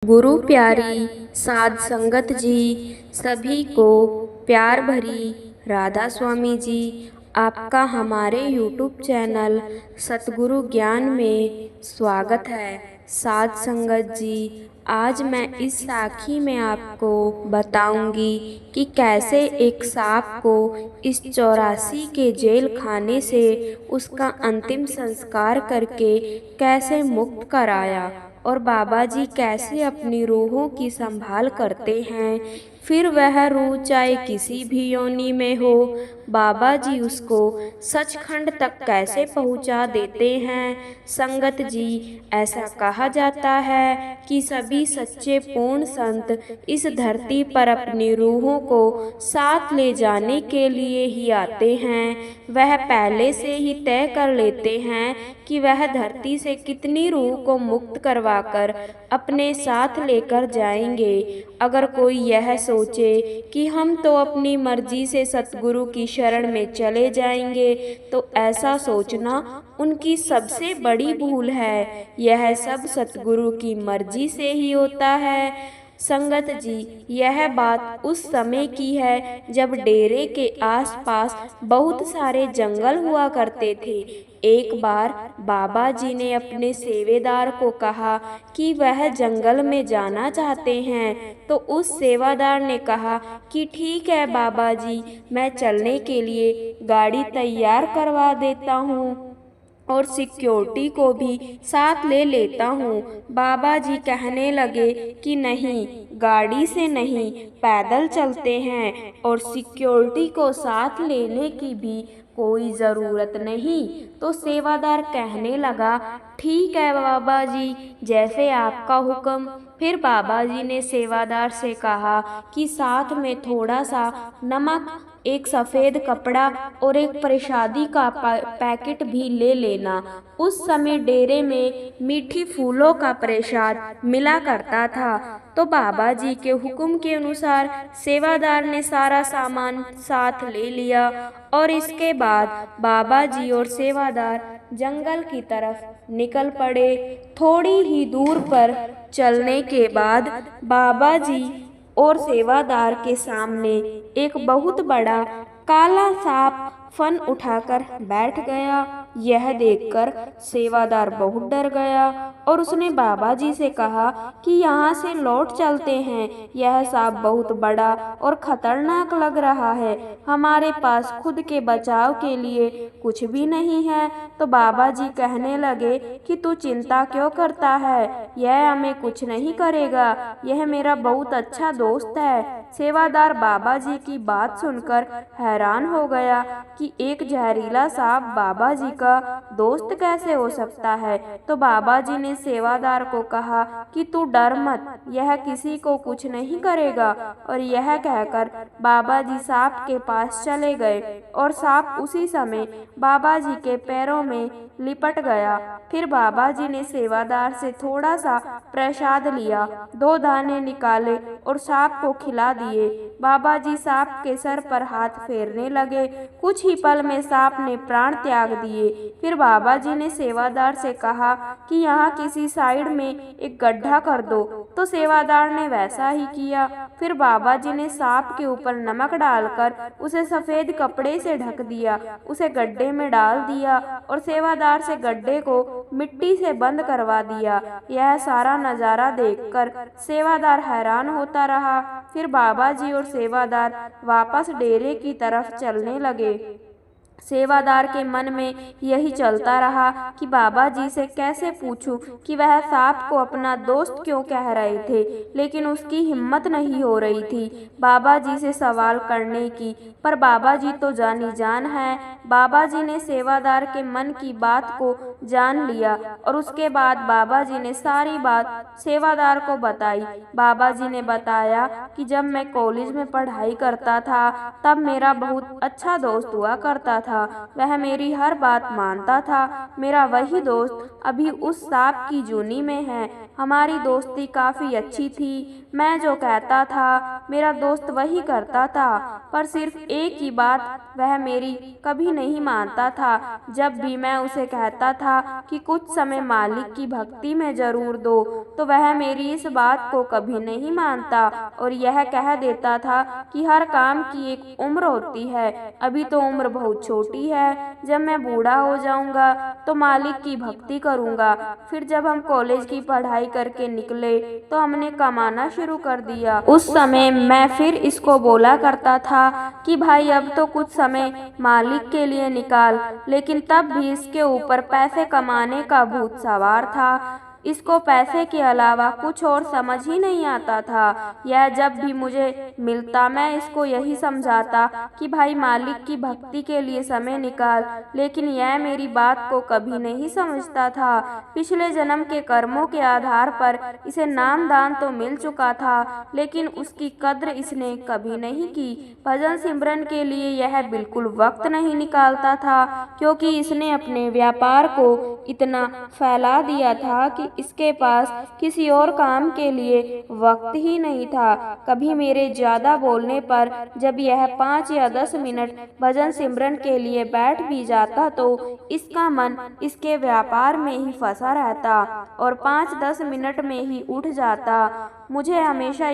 गुरु प्यारी साध संगत जी, सभी को प्यार भरी राधा स्वामी जी। आपका हमारे YouTube चैनल सतगुरु ज्ञान में स्वागत है। साध संगत जी, आज मैं इस साखी में आपको बताऊंगी कि कैसे एक सांप को इस 84 के जेल खाने से उसका अंतिम संस्कार करके कैसे मुक्त कराया और बाबा जी कैसे अपनी रूहों की संभाल करते हैं। फिर वह रूह चाहे किसी भी योनि में हो, बाबा जी उसको सचखंड तक कैसे पहुंचा देते हैं। संगत जी, ऐसा कहा जाता है कि सभी सच्चे पूर्ण संत इस धरती पर अपनी रूहों को साथ ले जाने के लिए ही आते हैं। वह पहले से ही तय कर लेते हैं कि वह धरती से कितनी रूह को मुक्त करवाकर अपने साथ लेकर जाएंगे। अगर कोई यह सोचे कि हम तो अपनी मर्जी से सतगुरु की शरण में चले जाएंगे, तो ऐसा सोचना उनकी सबसे बड़ी भूल है। यह सब सतगुरु की मर्जी से ही होता है। संगत जी, यह बात उस समय की है जब डेरे के आसपास बहुत सारे जंगल हुआ करते थे। एक बार बाबा जी ने अपने सेवेदार को कहा कि वह जंगल में जाना चाहते हैं, तो उस सेवादार ने कहा कि ठीक है बाबा जी, मैं चलने के लिए गाड़ी तैयार करवा देता हूँ और सिक्योरिटी को भी साथ ले लेता हूँ। बाबा जी कहने लगे कि नहीं, गाड़ी से नहीं, पैदल चलते हैं और सिक्योरिटी को साथ लेने की भी कोई ज़रूरत नहीं। तो सेवादार कहने लगा, ठीक है बाबा जी, जैसे आपका हुक्म। फिर बाबा जी ने सेवादार से कहा कि साथ में थोड़ा सा नमक, एक सफ़ेद कपड़ा और एक प्रसादी का पैकेट भी ले लेना। उस समय डेरे में मीठी फूलों का प्रसाद मिला करता था। तो बाबा जी के हुक्म के अनुसार सेवादार ने सारा सामान साथ ले लिया और इसके बाद बाबा जी और सेवादार जंगल की तरफ निकल पड़े। थोड़ी ही दूर पर चलने के बाद बाबा जी और सेवादार के सामने एक बहुत बड़ा काला सांप फन उठाकर बैठ गया। यह देखकर सेवादार बहुत डर गया और उसने बाबा जी से कहा कि यहाँ से लौट चलते हैं, यह सांप बहुत बड़ा और खतरनाक लग रहा है, हमारे पास खुद के बचाव के लिए कुछ भी नहीं है। तो बाबा जी कहने लगे कि तू चिंता क्यों करता है, यह हमें कुछ नहीं करेगा, यह मेरा बहुत अच्छा दोस्त है। सेवादार बाबा जी की बात सुनकर हैरान हो गया कि एक जहरीला सांप बाबा जी का दोस्त कैसे हो सकता है। तो बाबा जी ने सेवादार को कहा कि तू डर मत, यह किसी को कुछ नहीं करेगा। और यह कहकर बाबा जी सांप के पास चले गए और सांप उसी समय बाबा जी के पैरों में लिपट गया। फिर बाबा जी ने सेवादार से थोड़ा सा प्रसाद लिया, 2 दाने निकाले और सांप को खिला दिए। बाबा जी सांप के सर पर हाथ फेरने लगे। कुछ ही पल में सांप ने प्राण त्याग दिए। फिर बाबा जी ने सेवादार से कहा कि यहाँ किसी साइड में एक गड्ढा कर दो। तो सेवादार ने वैसा ही किया। फिर बाबा जी ने सांप के ऊपर नमक डालकर उसे सफ़ेद कपड़े से ढक दिया, उसे गड्ढे में डाल दिया और सेवादार से गड्ढे को मिट्टी से बंद करवा दिया। यह सारा नज़ारा देखकर सेवादार हैरान होता रहा। फिर बाबा जी और सेवादार वापस डेरे की तरफ चलने लगे। सेवादार के मन में यही चलता रहा कि बाबा जी से कैसे पूछूं कि वह सांप को अपना दोस्त क्यों कह रहे थे, लेकिन उसकी हिम्मत नहीं हो रही थी बाबा जी से सवाल करने की। पर बाबा जी तो जानी जान है। बाबा जी ने सेवादार के मन की बात को जान लिया और उसके बाद बाबा जी ने सारी बात सेवादार को बताई। बाबा जी ने बताया कि जब मैं कॉलेज में पढ़ाई करता था तब मेरा बहुत अच्छा दोस्त हुआ करता था, वह मेरी हर बात मानता था। मेरा वही दोस्त अभी उस सांप की जूनी में है। हमारी दोस्ती काफ़ी अच्छी थी। मैं जो कहता था मेरा दोस्त वही करता था, पर सिर्फ एक ही बात वह मेरी कभी नहीं मानता था। जब भी मैं उसे कहता था कि कुछ समय मालिक की भक्ति में जरूर दो, तो वह मेरी इस बात को कभी नहीं मानता और यह कह देता था कि हर काम की एक उम्र होती है, अभी तो उम्र बहुत छोटी है, जब मैं बूढ़ा हो जाऊंगा तो मालिक की भक्ति करूंगा। फिर जब हम कॉलेज की पढ़ाई करके निकले तो हमने कमाना शुरू कर दिया। उस समय मैं फिर इसको बोला करता था कि भाई अब तो कुछ समय मालिक के लिए निकाल, लेकिन तब भी इसके ऊपर पैसे कमाने का भूत सवार था। इसको पैसे के अलावा कुछ और समझ ही नहीं आता था। यह जब भी मुझे मिलता मैं इसको यही समझाता कि भाई मालिक की भक्ति के लिए समय निकाल, लेकिन यह मेरी बात को कभी नहीं समझता था। पिछले जन्म के कर्मों के आधार पर इसे नाम दान तो मिल चुका था, लेकिन उसकी कद्र इसने कभी नहीं की। भजन सिमरन के लिए यह बिल्कुल वक्त नहीं निकालता था, क्योंकि इसने अपने व्यापार को इतना फैला दिया था कि इसके पास किसी और काम के लिए वक्त ही नहीं था। कभी मेरे ज्यादा बोलने पर जब यह 5 या 10 मिनट भजन सिमरन के लिए बैठ भी जाता तो इसका मन इसके व्यापार में ही फंसा रहता और 5-10 मिनट में ही उठ जाता। मुझे हमेशा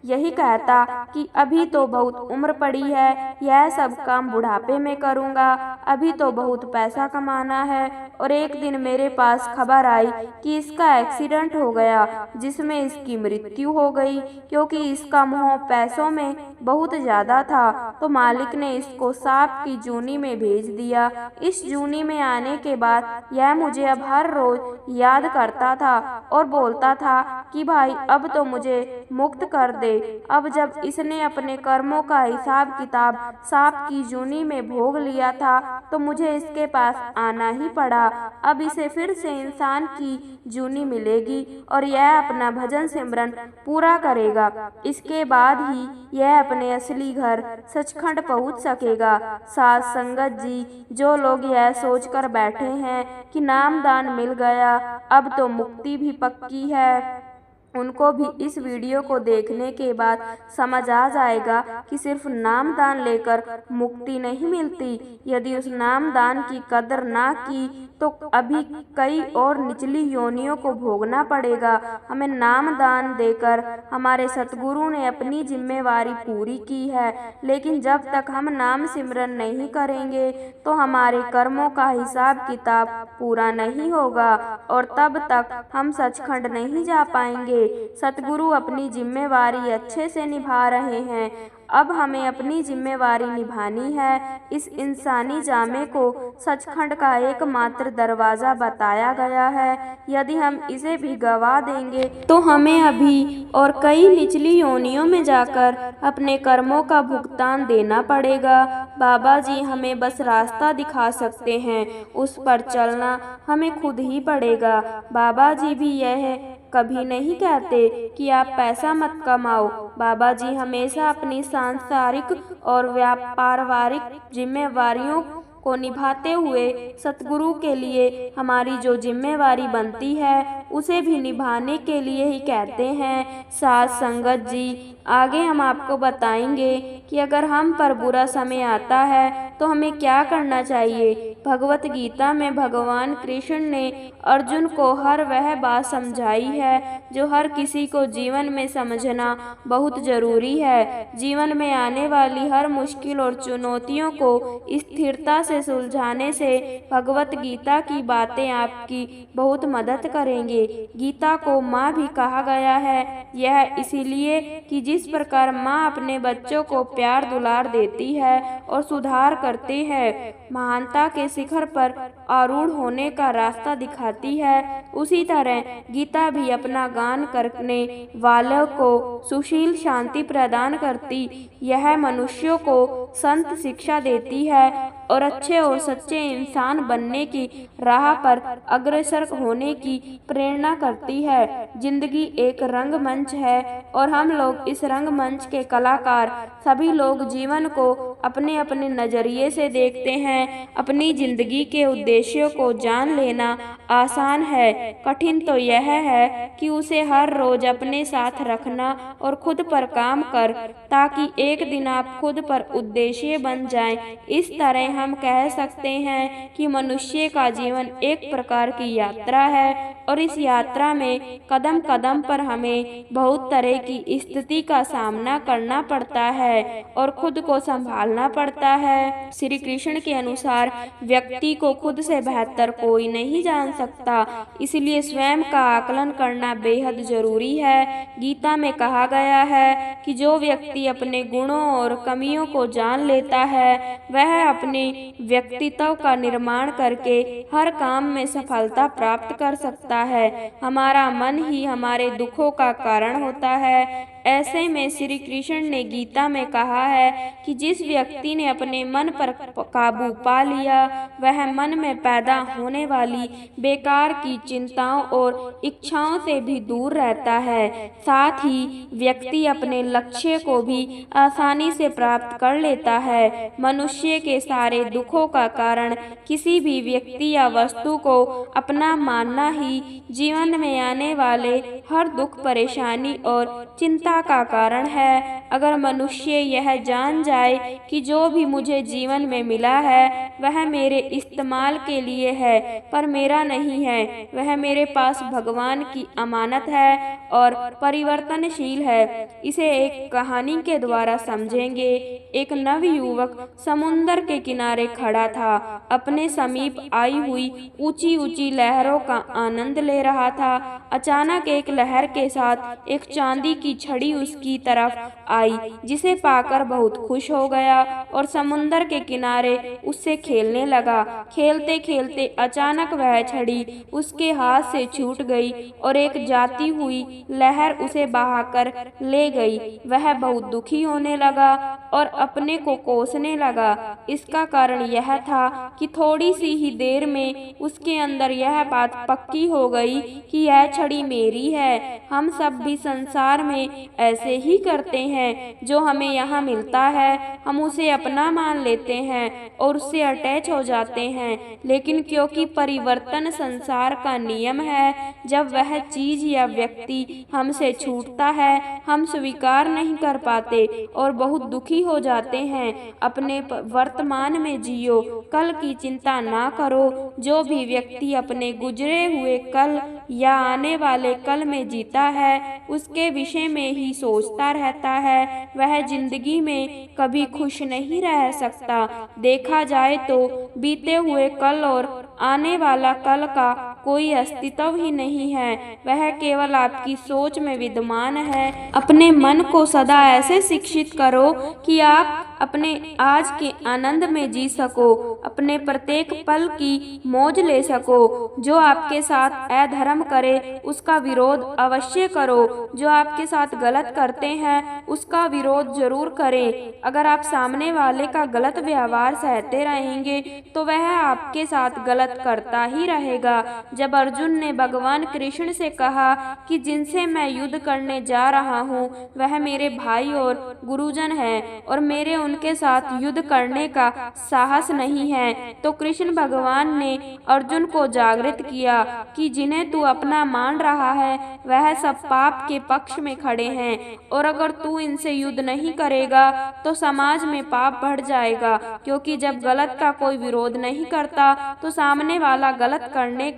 यही कहता कि अभी तो बहुत उम्र पड़ी है, यह सब काम बुढ़ापे में करूँगा, अभी तो बहुत पैसा कमाना है। और एक दिन मेरे पास खबर आई कि इसका एक्सीडेंट हो गया, जिसमें इसकी मृत्यु हो गई। क्योंकि इसका मोह पैसों में बहुत ज़्यादा था, तो मालिक ने इसको सांप की जूनी में भेज दिया। इस जूनी में आने के बाद यह मुझे अब हर रोज याद करता था और बोलता था कि भाई अब तो मुझे मुक्त कर दे। अब जब इसने अपने कर्मों का हिसाब किताब सांप की जूनी में भोग लिया था, तो मुझे इसके पास आना ही पड़ा। अब इसे फिर से इंसान की जूनी मिलेगी और यह अपना भजन सिमरन पूरा करेगा। इसके बाद ही यह अपने असली घर सचखंड पहुंच सकेगा। साध संगत जी, जो लोग यह सोचकर बैठे हैं कि नाम दान मिल गया, अब तो मुक्ति भी पक्की है, उनको भी इस वीडियो को देखने के बाद समझ आ जाएगा कि सिर्फ नाम दान लेकर मुक्ति नहीं मिलती। यदि उस नाम दान की कदर ना की तो अभी कई और निचली योनियों को भोगना पड़ेगा। हमें नाम दान देकर हमारे सतगुरु ने अपनी जिम्मेवारी पूरी की है, लेकिन जब तक हम नाम सिमरन नहीं करेंगे तो हमारे कर्मों का हिसाब किताब पूरा नहीं होगा और तब तक हम सचखंड नहीं जा पाएंगे। सतगुरु अपनी जिम्मेवारी अच्छे से निभा रहे हैं, अब हमें अपनी जिम्मेवारी निभानी है। इस इंसानी जामे को सचखंड का एकमात्र दरवाजा बताया गया है। यदि हम इसे भी गवा देंगे तो हमें अभी और कई निचली योनियों में जाकर अपने कर्मों का भुगतान देना पड़ेगा। बाबा जी हमें बस रास्ता दिखा सकते हैं, उस पर चलना हमें खुद ही पड़ेगा। बाबा जी भी यह कभी नहीं कहते कि आप पैसा मत कमाओ। बाबा जी हमेशा अपनी सांसारिक और व्यापारिक जिम्मेवारियों को निभाते हुए सतगुरु के लिए हमारी जो जिम्मेवारी बनती है उसे भी निभाने के लिए ही कहते हैं। साध संगत जी, आगे हम आपको बताएंगे कि अगर हम पर बुरा समय आता है तो हमें क्या करना चाहिए। भगवत गीता में भगवान कृष्ण ने अर्जुन को हर वह बात समझाई है जो हर किसी को जीवन में समझना बहुत जरूरी है। जीवन में आने वाली हर मुश्किल और चुनौतियों को स्थिरता से सुलझाने से भगवत गीता की बातें आपकी बहुत मदद करेंगे। गीता को माँ भी कहा गया है, यह इसीलिए कि जिस प्रकार माँ अपने बच्चों को प्यार दुलार देती है और सुधार करती है, महानता के शिखर पर आरूढ़ होने का रास्ता दिखाती है, उसी तरह गीता भी अपना गान करने वालों को सुशील शांति प्रदान करती। यह मनुष्यों को संत शिक्षा देती है और अच्छे और सच्चे इंसान बनने की राह पर अग्रसर होने की प्रेरणा करती है। जिंदगी एक रंगमंच है और हम लोग इस रंगमंच के कलाकार। सभी लोग जीवन को अपने अपने नजरिए से देखते हैं। अपनी जिंदगी के उद्देश्यों को जान लेना आसान है, कठिन तो यह है कि उसे हर रोज अपने साथ रखना और खुद पर काम कर, ताकि एक दिन आप खुद पर उद्देश्य बन जाएं। इस तरह हम कह सकते हैं कि मनुष्य का जीवन एक प्रकार की यात्रा है और इस यात्रा में कदम कदम पर हमें बहुत तरह की स्थिति का सामना करना पड़ता है और खुद को संभालना पड़ता है। श्री कृष्ण के अनुसार व्यक्ति को खुद से बेहतर कोई नहीं जान सकता, इसलिए स्वयं का आकलन करना बेहद जरूरी है। गीता में कहा गया है कि जो व्यक्ति अपने गुणों और कमियों को जान लेता है वह अपने व्यक्तित्व का निर्माण करके हर काम में सफलता प्राप्त कर सकता है। हमारा मन ही हमारे दुखों का कारण होता है। ऐसे में श्री कृष्ण ने गीता में कहा है कि जिस व्यक्ति ने अपने मन पर काबू पा लिया वह मन में पैदा होने वाली बेकार की चिंताओं और इच्छाओं से भी दूर रहता है। साथ ही व्यक्ति अपने लक्ष्य को भी आसानी से प्राप्त कर लेता है। मनुष्य के सारे दुखों का कारण किसी भी व्यक्ति या वस्तु को अपना मानना ही जीवन में आने वाले हर दुख, परेशानी और चिंता का कारण है। अगर मनुष्य यह जान जाए कि जो भी मुझे जीवन में मिला है वह मेरे इस्तेमाल के लिए है पर मेरा नहीं है, वह मेरे पास भगवान की अमानत है और परिवर्तनशील है, इसे एक कहानी के द्वारा समझेंगे। एक नवयुवक समुंदर के किनारे खड़ा था, अपने समीप आई हुई ऊंची ऊंची लहरों का आनंद ले रहा था। अचानक एक लहर के साथ एक चांदी की छड़ी उसकी तरफ आई, जिसे पाकर बहुत खुश हो गया और समुंदर के किनारे उससे खेलने लगा। खेलते खेलते अचानक वह छड़ी उसके हाथ से छूट गई और एक जाती हुई लहर उसे बहाकर ले गई। वह बहुत दुखी होने लगा और अपने को कोसने लगा। इसका कारण यह था कि थोड़ी सी ही देर में उसके अंदर यह बात पक्की हो गई कि यह छड़ी मेरी है। हम सब भी संसार में ऐसे ही करते हैं। जो हमें यहाँ मिलता है हम उसे अपना मान लेते हैं और उससे अटैच हो जाते हैं, लेकिन क्योंकि परिवर्तन संसार का नियम है, जब वह चीज या व्यक्ति हमसे छूटता है हम स्वीकार नहीं कर पाते और बहुत दुखी हो जाते हैं। अपने वर्तमान में जियो, कल की चिंता ना करो। जो भी व्यक्ति अपने गुजरे हुए कल या आने वाले कल में जीता है उसके विषय में ही सोचता रहता है, वह जिंदगी में कभी खुश नहीं रह सकता। देखा जाए तो बीते हुए कल और आने वाला कल का कोई अस्तित्व ही नहीं है, वह केवल आपकी सोच में विद्यमान है। अपने मन को सदा ऐसे शिक्षित करो कि आप अपने आज के आनंद में जी सको, अपने प्रत्येक पल की मौज ले सको। जो आपके साथ अधर्म करे उसका विरोध अवश्य करो, जो आपके साथ गलत करते हैं उसका विरोध जरूर करें। अगर आप सामने वाले का गलत व्यवहार सहते रहेंगे तो वह आपके साथ गलत करता ही रहेगा। जब अर्जुन ने भगवान कृष्ण से कहा कि जिनसे मैं युद्ध करने जा रहा हूँ वह मेरे भाई और गुरुजन हैं और मेरे उनके साथ युद्ध करने का साहस नहीं है, तो कृष्ण भगवान ने अर्जुन को जागृत किया कि जिन्हें तू अपना मान रहा है वह सब पाप के पक्ष में खड़े हैं और अगर तू इनसे युद्ध नहीं करेगा तो समाज में पाप बढ़ जाएगा, क्योंकि जब गलत का कोई विरोध नहीं करता तो सामने वाला गलत करने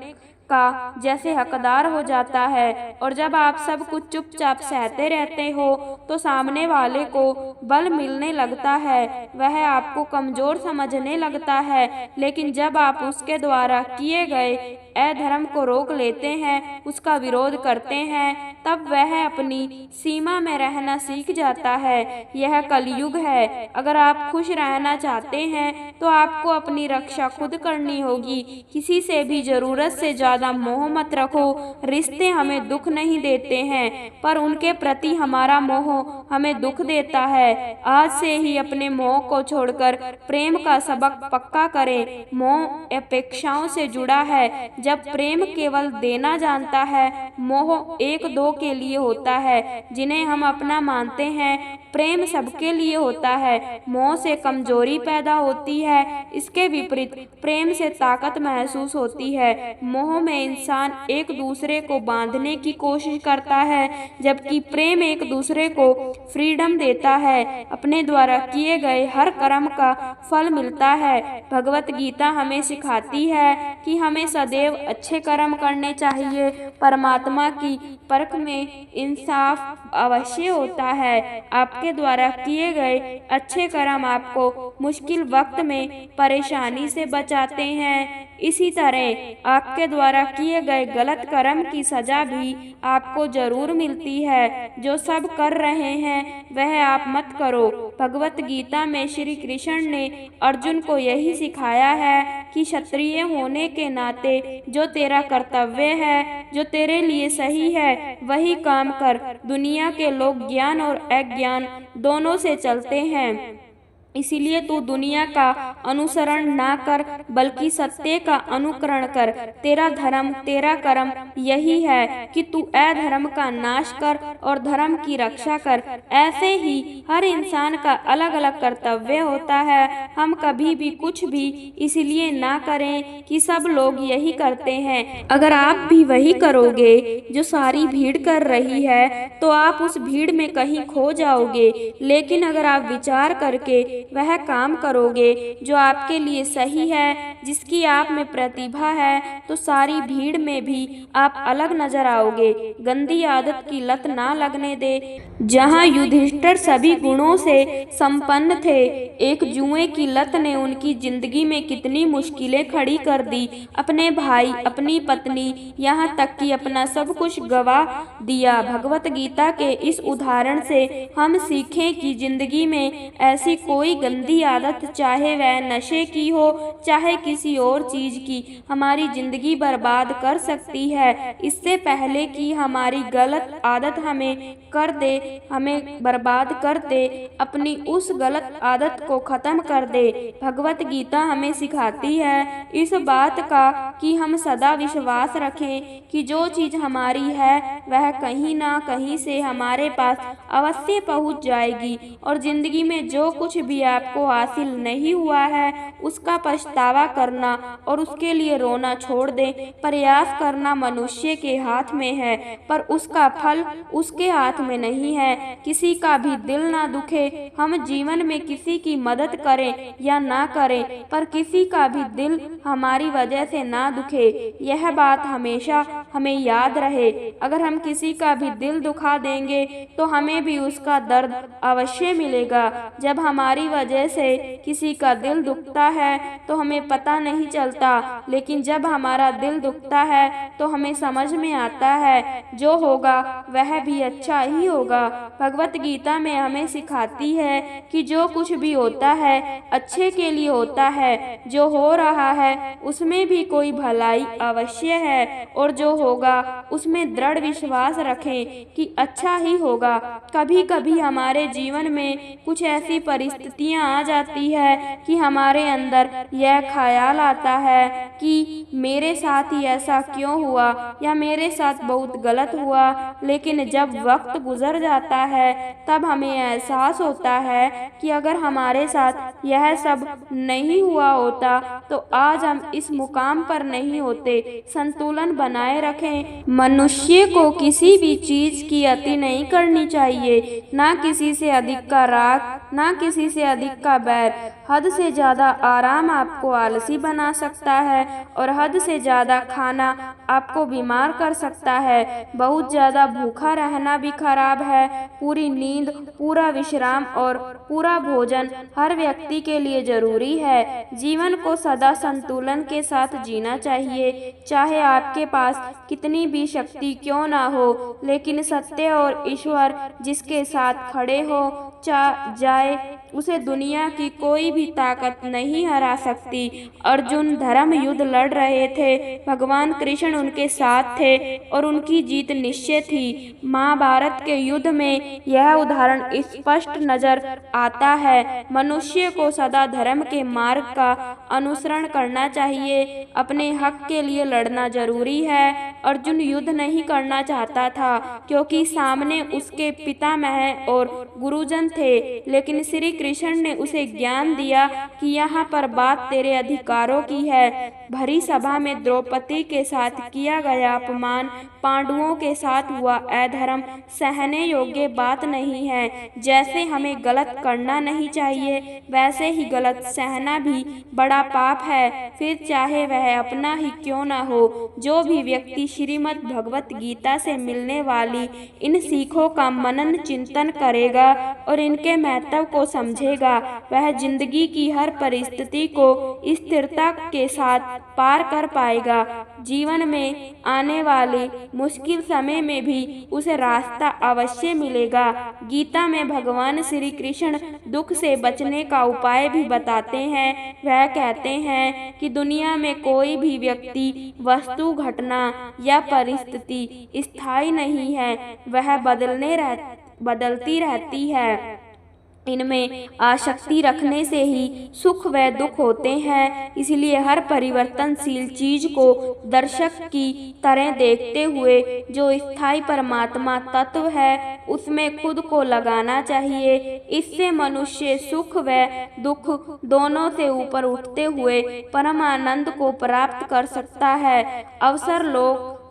का जैसे हकदार हो जाता है और जब आप सब कुछ चुपचाप सहते रहते हो तो सामने वाले को बल मिलने लगता है, वह आपको कमजोर समझने लगता है। लेकिन जब आप उसके द्वारा किए गए अधर्म को रोक लेते हैं, उसका विरोध करते हैं, तब वह अपनी सीमा में रहना सीख जाता है। यह कलयुग है। अगर आप खुश रहना चाहते हैं तो आपको अपनी रक्षा खुद करनी होगी। किसी से भी जरूरत से ज्यादा मोह मत रखो। रिश्ते हमें दुख नहीं देते हैं पर उनके प्रति हमारा मोह हमें दुख देता है। आज से ही अपने मोह को छोड़कर प्रेम का सबक पक्का करें। मोह अपेक्षाओं से जुड़ा है, जब प्रेम केवल देना जानता है। मोह एक दो के लिए होता है जिन्हें हम अपना मानते हैं। प्रेम सबके लिए होता है। मोह से कमजोरी पैदा होती है, इसके विपरीत प्रेम से ताकत महसूस होती है। मोह में इंसान एक दूसरे को बांधने की कोशिश करता है, जबकि प्रेम एक दूसरे को फ्रीडम देता है। अपने द्वारा किए गए हर कर्म का फल मिलता है। भगवत गीता हमें सिखाती है कि हमें सदैव अच्छे कर्म करने चाहिए। परमात्मा की परख में इंसाफ अवश्य होता है। आपके द्वारा किए गए अच्छे कर्म आपको मुश्किल वक्त में परेशानी से बचाते हैं। इसी तरह आपके द्वारा किए गए गलत कर्म की सजा भी आपको जरूर मिलती है। जो सब कर रहे हैं वह आप मत करो। भगवत गीता में श्री कृष्ण ने अर्जुन को यही सिखाया है कि क्षत्रिय होने के नाते जो तेरा कर्तव्य है, जो तेरे लिए सही है, वही काम कर। दुनिया के लोग ज्ञान और अज्ञान दोनों से चलते हैं, इसीलिए तू दुनिया का अनुसरण ना कर, बल्कि सत्य का अनुकरण कर। तेरा धर्म, तेरा कर्म यही है कि तू अधर्म का नाश कर और धर्म की रक्षा कर। ऐसे ही हर इंसान का अलग अलग कर्तव्य होता है। हम कभी भी कुछ भी इसलिए ना करें कि सब लोग यही करते हैं। अगर आप भी वही करोगे जो सारी भीड़ कर रही है, तो आप उस भीड़ में कहीं खो जाओगे। लेकिन अगर आप विचार करके वह काम करोगे जो आपके लिए सही है, जिसकी आप में प्रतिभा है, तो सारी भीड़ में भी आप अलग नजर आओगे। गंदी आदत की लत ना लगने दे। जहाँ युधिष्ठिर सभी गुणों से संपन्न थे, एक जुए की लत ने उनकी जिंदगी में कितनी मुश्किलें खड़ी कर दी। अपने भाई, अपनी पत्नी, यहाँ तक कि अपना सब कुछ गवा दिया। भगवत गीता के इस उदाहरण से हम सीखें कि जिंदगी में ऐसी कोई गंदी आदत, चाहे वह नशे की हो, चाहे किसी और चीज की, हमारी जिंदगी बर्बाद कर सकती है। इससे पहले कि हमारी गलत आदत हमें बर्बाद कर दे, अपनी उस गलत आदत को खत्म कर दे। भगवत गीता हमें सिखाती है इस बात का कि हम सदा विश्वास रखें कि जो चीज हमारी है वह कहीं ना कहीं से हमारे पास अवश्य पहुंच जाएगी। और जिंदगी में जो कुछ भी आपको हासिल नहीं हुआ है, उसका पछतावा करना और उसके लिए रोना छोड़ दे। प्रयास करना मनुष्य के हाथ में है, पर उसका फल उसके हाथ में नहीं है। किसी का भी दिल ना दुखे। हम जीवन में किसी की मदद करें या ना करें, पर किसी का भी दिल हमारी वजह से ना दुखे। यह बात हमेशा हमें याद रहे। अगर हम किसी का भी दिल दुखा देंगे तो हमें भी उसका दर्द अवश्य मिलेगा। जब हमारी वजह से किसी का दिल दुखता है तो हमें पता नहीं चलता, लेकिन जब हमारा दिल दुखता है तो हमें समझ में आता है जो होगा वह भी अच्छा ही होगा। भगवत गीता में हमें सिखाती है कि जो कुछ भी होता है अच्छे के लिए होता है। जो हो रहा है उसमें भी कोई भलाई अवश्य है, और जो होगा उसमें दृढ़ विश्वास रखें कि अच्छा ही होगा। कभी कभी हमारे जीवन में कुछ ऐसी परिस्थितियां आ जाती है कि हमारे अंदर यह ख्याल आता है कि मेरे साथ ही ऐसा क्यों हुआ, या मेरे साथ बहुत गलत हुआ। लेकिन जब वक्त गुजर जाता है तब हमें एहसास होता है कि अगर हमारे साथ यह सब नहीं हुआ होता तो आज हम इस मुकाम पर नहीं होते। संतुलन बनाए रखें। मनुष्य को किसी भी चीज की अति नहीं करनी चाहिए, ना किसी से अधिक का राग, ना किसी से अधिक का बैर। हद से ज्यादा आराम आपको आलसी बना सकता है, और हद से ज्यादा खाना आपको बीमार कर सकता है। बहुत ज्यादा भूखा रहना भी खराब है। पूरी नींद, पूरा विश्राम और पूरा भोजन हर व्यक्ति के लिए जरूरी है। जीवन को सदा संतुलन के साथ जीना चाहिए, चाहे आपके पास कितनी भी शक्ति क्यों ना हो, लेकिन सत्य और ईश्वर जिसके साथ खड़े हो जाए उसे दुनिया की कोई भी ताकत नहीं हरा सकती। अर्जुन धर्म युद्ध लड़ रहे थे, भगवान कृष्ण उनके साथ थे और उनकी जीत निश्चय थी। महाभारत के युद्ध में यह उदाहरण स्पष्ट नजर आता है। मनुष्य को सदा धर्म के मार्ग का अनुसरण करना चाहिए। अपने हक के लिए लड़ना जरूरी है। अर्जुन युद्ध नहीं करना चाहता था क्योंकि सामने उसके पितामह और गुरुजन थे, लेकिन श्री कृष्ण ने उसे ज्ञान दिया कि यहाँ पर बात तेरे अधिकारों की है। भरी सभा में द्रौपदी के साथ किया गया अपमान, पांडवों के साथ हुआ अधर्म सहने योग्य बात नहीं है। जैसे हमें गलत करना नहीं चाहिए, वैसे ही गलत सहना भी बड़ा पाप है, फिर चाहे वह अपना ही क्यों न हो। जो भी व्यक्ति श्रीमद् भगवत गीता से मिलने वाली इन सीखों का मनन चिंतन करेगा और इनके महत्व को समझेगा, वह जिंदगी की हर परिस्थिति को स्थिरता के साथ पार कर पाएगा। जीवन में आने वाले मुश्किल समय में भी उसे रास्ता अवश्य मिलेगा। गीता में भगवान श्री कृष्ण दुख से बचने का उपाय भी बताते हैं। वह कहते हैं कि दुनिया में कोई भी व्यक्ति, वस्तु, घटना या परिस्थिति स्थायी नहीं है, वह बदलती रहती है। इनमें आसक्ति रखने से ही सुख व दुख होते हैं। इसलिए हर परिवर्तनशील चीज को दर्शक की तरह देखते हुए जो स्थायी परमात्मा तत्व है, उसमें खुद को लगाना चाहिए। इससे मनुष्य सुख व दुख दोनों से ऊपर उठते हुए परम आनंद को प्राप्त कर सकता है।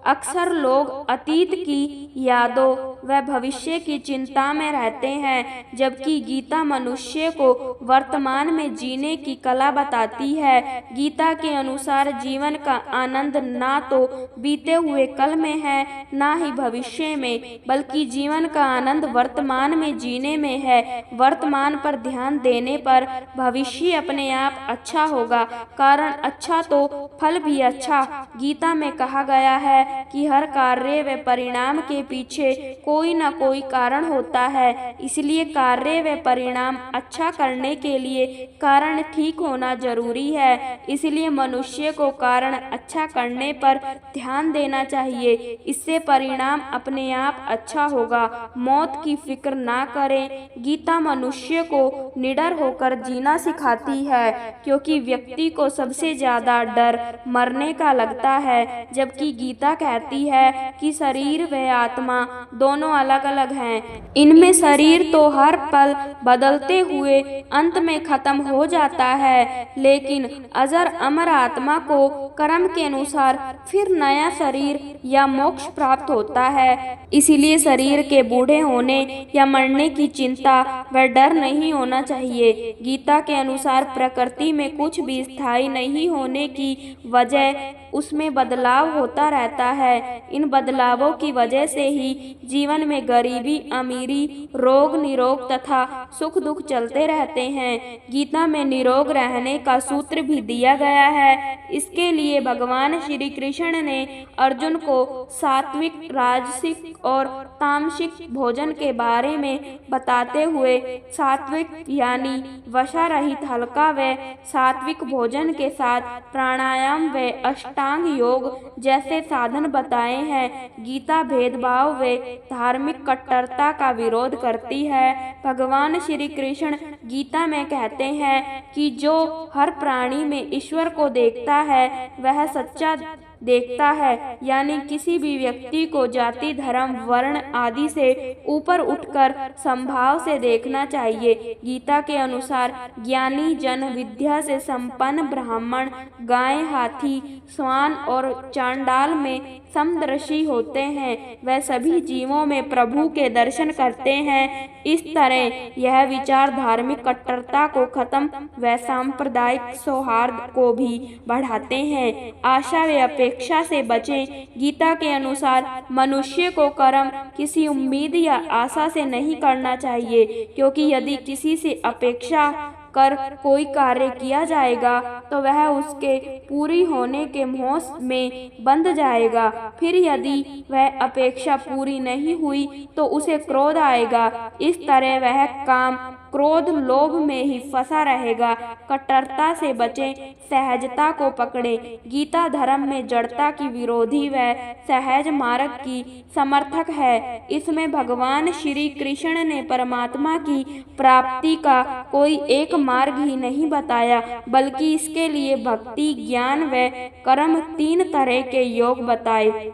अक्सर लोग अतीत की यादों व भविष्य की चिंता में रहते हैं, जबकि गीता मनुष्य को वर्तमान में जीने की कला बताती है। गीता के अनुसार जीवन का आनंद ना तो बीते हुए कल में है, ना ही भविष्य में, बल्कि जीवन का आनंद वर्तमान में जीने में है। वर्तमान पर ध्यान देने पर भविष्य अपने आप अच्छा होगा, कारण अच्छा तो फल भी अच्छा। गीता में कहा गया है कि हर कार्य व परिणाम के पीछे कोई न कोई कारण होता है, इसलिए कार्य व परिणाम अच्छा करने के लिए कारण ठीक होना जरूरी है। इसलिए मनुष्य को कारण अच्छा करने पर ध्यान देना चाहिए, इससे परिणाम अपने आप अच्छा होगा। मौत की फिक्र ना करें। गीता मनुष्य को निडर होकर जीना सिखाती है, क्योंकि व्यक्ति को सबसे ज्यादा डर मरने का लगता है, जबकि गीता कहती है कि शरीर व आत्मा दोनों अलग अलग हैं। इनमें शरीर तो हर पल बदलते हुए अंत में खत्म हो जाता है, लेकिन अजर अमर आत्मा को कर्म के अनुसार फिर नया शरीर या मोक्ष प्राप्त होता है। इसीलिए शरीर के बूढ़े होने या मरने की चिंता व डर नहीं होना चाहिए। गीता के अनुसार प्रकृति में कुछ भी स्थायी नहीं होने की वजह उसमें बदलाव होता रहता है। इन बदलावों की वजह से ही जीवन में गरीबी, अमीरी, रोग, निरोग तथा सुख दुख चलते रहते हैं। गीता में निरोग रहने का सूत्र भी दिया गया है। इसके लिए भगवान श्री कृष्ण ने अर्जुन को सात्विक, राजसिक और तामसिक भोजन के बारे में बताते हुए सात्विक यानी वसा रहित हल्का व सात्विक भोजन के साथ प्राणायाम व अष्टांग योग जैसे साधन बताए हैं। गीता भेदभाव व धार्मिक कट्टरता का विरोध करती है। भगवान श्री कृष्ण गीता में कहते हैं कि जो हर प्राणी में ईश्वर को देखता है वह सच्चा देखता है, यानी किसी भी व्यक्ति को जाति, धर्म, वर्ण आदि से ऊपर उठकर संभाव से देखना चाहिए। गीता के अनुसार ज्ञानी जन विद्या से संपन्न ब्राह्मण गाय, हाथी, श्वान और चांडाल में समदर्शी होते हैं। वह सभी जीवों में प्रभु के दर्शन करते हैं। इस तरह यह विचार धार्मिक कट्टरता को खत्म व सांप्रदायिक सौहार्द को भी बढ़ाते हैं। आशा व अपेक्षा से बचें। गीता के अनुसार मनुष्य को कर्म किसी उम्मीद या आशा से नहीं करना चाहिए, क्योंकि यदि किसी से अपेक्षा कर कोई कार्य किया जाएगा तो वह उसके पूरी होने के मोह में बंध जाएगा। फिर यदि वह अपेक्षा पूरी नहीं हुई तो उसे क्रोध आएगा। इस तरह वह काम क्रोध लोभ में ही फंसा रहेगा। कट्टरता से बचें, सहजता को पकड़े। गीता धर्म में जड़ता की विरोधी व सहज मार्ग की समर्थक है। इसमें भगवान श्री कृष्ण ने परमात्मा की प्राप्ति का कोई एक मार्ग ही नहीं बताया, बल्कि इसके लिए भक्ति, ज्ञान व कर्म 3 तरह के योग बताए।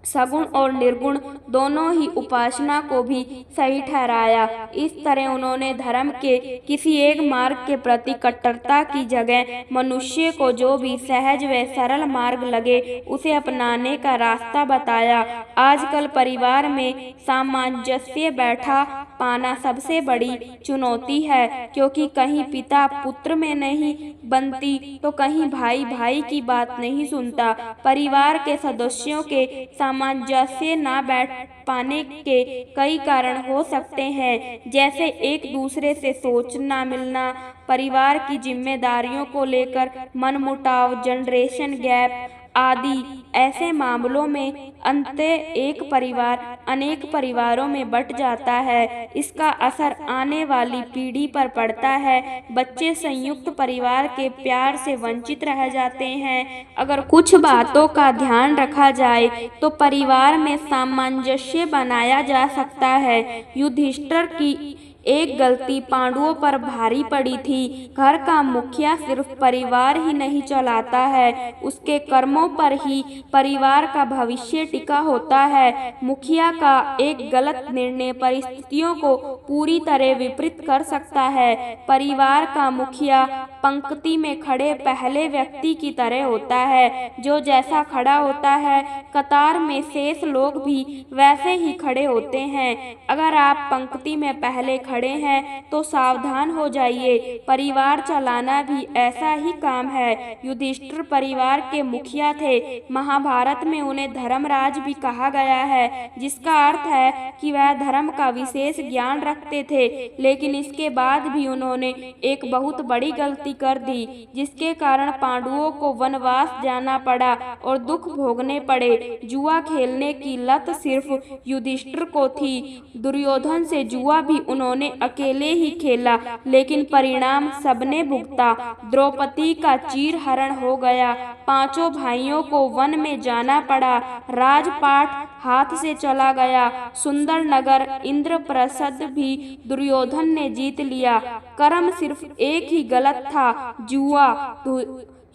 सगुण और निर्गुण दोनों ही उपासना को भी सही ठहराया। इस तरह उन्होंने धर्म के किसी एक मार्ग के प्रति कट्टरता की जगह मनुष्य को जो भी सहज व सरल मार्ग लगे उसे अपनाने का रास्ता बताया। आजकल परिवार में सामंजस्य बैठा पाना सबसे बड़ी चुनौती है, क्योंकि कहीं पिता पुत्र में नहीं बनती तो कहीं भाई भाई की बात नहीं सुनता। परिवार के सदस्यों के सामंजस्य न बैठ पाने के कई कारण हो सकते हैं, जैसे एक दूसरे से सोच न मिलना, परिवार की जिम्मेदारियों को लेकर मनमुटाव, जनरेशन गैप आदि। ऐसे मामलों में अंततः एक परिवार अनेक परिवारों में बंट जाता है। इसका असर आने वाली पीढ़ी पर पड़ता है। बच्चे संयुक्त परिवार के प्यार से वंचित रह जाते हैं। अगर कुछ बातों का ध्यान रखा जाए तो परिवार में सामंजस्य बनाया जा सकता है। युधिष्ठिर की एक गलती पांडवों पर भारी पड़ी थी। घर का मुखिया सिर्फ परिवार ही नहीं चलाता है, उसके कर्मों पर ही परिवार का भविष्य टिका होता है। मुखिया का एक गलत निर्णय परिस्थितियों को पूरी तरह विपरीत कर सकता है। परिवार का मुखिया पंक्ति में खड़े पहले व्यक्ति की तरह होता है। जो जैसा खड़ा होता है, कतार में शेष लोग भी वैसे ही खड़े होते हैं। अगर आप पंक्ति में पहले खड़े हैं तो सावधान हो जाइए। परिवार चलाना भी ऐसा ही काम है। युधिष्ठिर परिवार के मुखिया थे। महाभारत में उन्हें धर्मराज भी कहा गया है, जिसका अर्थ है कि वह धर्म का विशेष ज्ञान रखते थे। लेकिन इसके बाद भी उन्होंने एक बहुत बड़ी गलती कर दी, जिसके कारण पांडवों को वनवास जाना पड़ा और दुख भोगने पड़े। जुआ खेलने की लत सिर्फ युधिष्ठिर को थी। दुर्योधन से जुआ भी उन्होंने अकेले ही खेला, लेकिन परिणाम सबने भुगता। द्रौपदी का चीर हरण हो गया। 5 भाइयों को वन में जाना पड़ा। राजपाट हाथ से चला गया। सुंदर नगर इंद्रप्रस्थ भी दुर्योधन ने जीत लिया। कर्म सिर्फ एक ही गलत था, जुआ।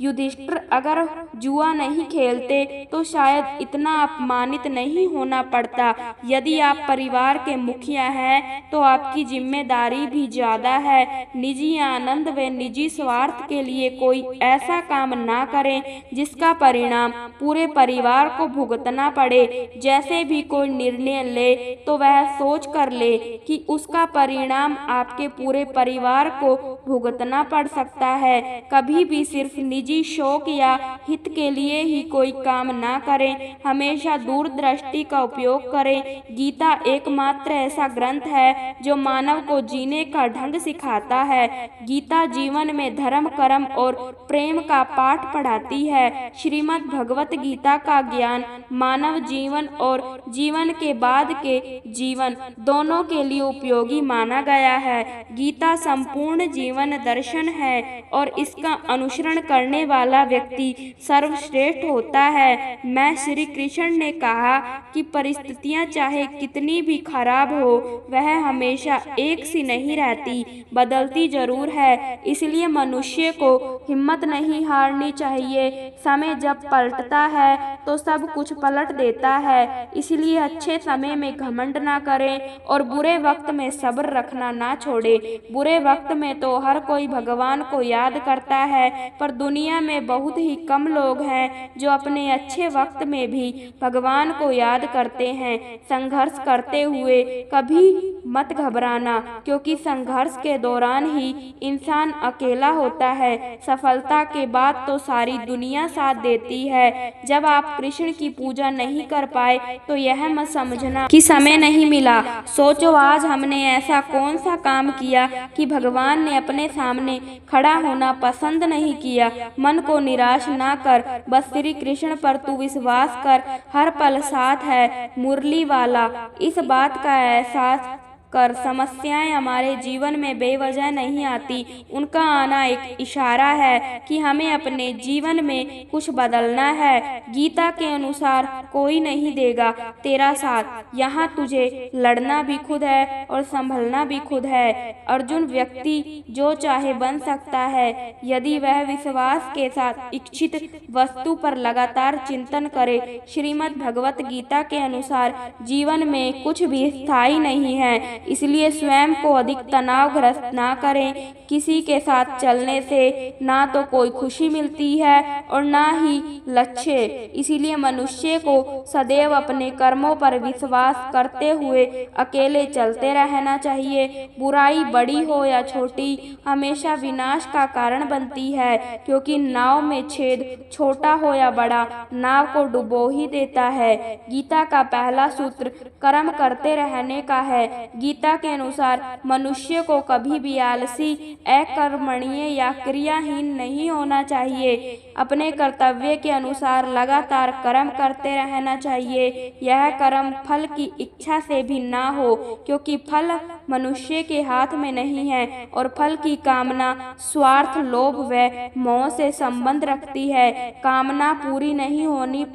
युधिष्ठिर अगर जुआ नहीं खेलते तो शायद इतना अपमानित नहीं होना पड़ता। यदि आप परिवार के मुखिया हैं तो आपकी जिम्मेदारी भी ज्यादा है। निजी आनंद व निजी स्वार्थ के लिए कोई ऐसा काम ना करें जिसका परिणाम पूरे परिवार को भुगतना पड़े। जैसे भी कोई निर्णय ले तो वह सोच कर ले कि उसका परिणाम आपके पूरे परिवार को भुगतना पड़ सकता है। कभी भी सिर्फ निजी शौक या हित के लिए ही कोई काम ना करें, हमेशा दूरदृष्टि का उपयोग करें। गीता एकमात्र ऐसा ग्रंथ है जो मानव को जीने का ढंग सिखाता है। गीता जीवन में धर्म, कर्म और प्रेम का पाठ पढ़ाती है। श्रीमद् भगवत गीता का ज्ञान मानव जीवन और जीवन के बाद के जीवन दोनों के लिए उपयोगी माना गया है। गीता संपूर्ण जीवन दर्शन है और इसका अनुसरण करने वाला व्यक्ति सर्वश्रेष्ठ होता है। मैं श्री कृष्ण ने कहा कि परिस्थितियां चाहे कितनी भी खराब हो, वह हमेशा एक सी नहीं रहती, बदलती जरूर है। इसलिए मनुष्य को हिम्मत नहीं हारनी चाहिए। समय जब पलटता है तो सब कुछ पलट देता है। इसलिए अच्छे समय में घमंड ना करें और बुरे वक्त में सब्र रखना ना छोड़े। बुरे वक्त में तो हर कोई भगवान को याद करता है, पर दुनिया में बहुत ही कम लोग हैं जो अपने अच्छे वक्त में भी भगवान को याद करते हैं। संघर्ष करते हुए कभी मत घबराना, क्योंकि संघर्ष के दौरान ही इंसान अकेला होता है। सफलता के बाद तो सारी दुनिया साथ देती है। जब आप कृष्ण की पूजा नहीं कर पाए तो यह मत समझना कि समय नहीं मिला। सोचो, आज हमने ऐसा कौन सा काम किया कि भगवान ने अपने सामने खड़ा होना पसंद नहीं किया। मन को निराश ना कर, बस श्री कृष्ण पर तू विश्वास कर, हर पल साथ है। मुरली वाला, इस बात का एहसास कर समस्याएं हमारे जीवन में बेवजह नहीं आती। उनका आना एक इशारा है कि हमें अपने जीवन में कुछ बदलना है। गीता के अनुसार कोई नहीं देगा तेरा साथ, यहाँ तुझे लड़ना भी खुद है और संभलना भी खुद है। अर्जुन, व्यक्ति जो चाहे बन सकता है यदि वह विश्वास के साथ इच्छित वस्तु पर लगातार चिंतन करे। श्रीमद् भगवत गीता के अनुसार जीवन में कुछ भी स्थायी नहीं है, इसलिए स्वयं को अधिक तनावग्रस्त ना करें। किसी के साथ चलने से ना तो कोई खुशी मिलती है और ना ही लक्ष्य, इसीलिए मनुष्य को सदैव अपने कर्मों पर विश्वास करते हुए अकेले चलते रहना चाहिए। बुराई बड़ी हो या छोटी हमेशा विनाश का कारण बनती है, क्योंकि नाव में छेद छोटा हो या बड़ा नाव को डुबो ही देता है। गीता का पहला सूत्र कर्म करते रहने का है। गीता के अनुसार मनुष्य को कभी भी आलसी, अकर्मण्य या क्रियाहीन नहीं होना चाहिए। अपने कर्तव्य के अनुसार लगातार कर्म करते रहना चाहिए। यह कर्म फल की इच्छा से भी ना हो, क्योंकि फल मनुष्य के हाथ में नहीं है और फल की कामना स्वार्थ, लोभ व मोह से संबंध रखती है। कामना पूरी नहीं होने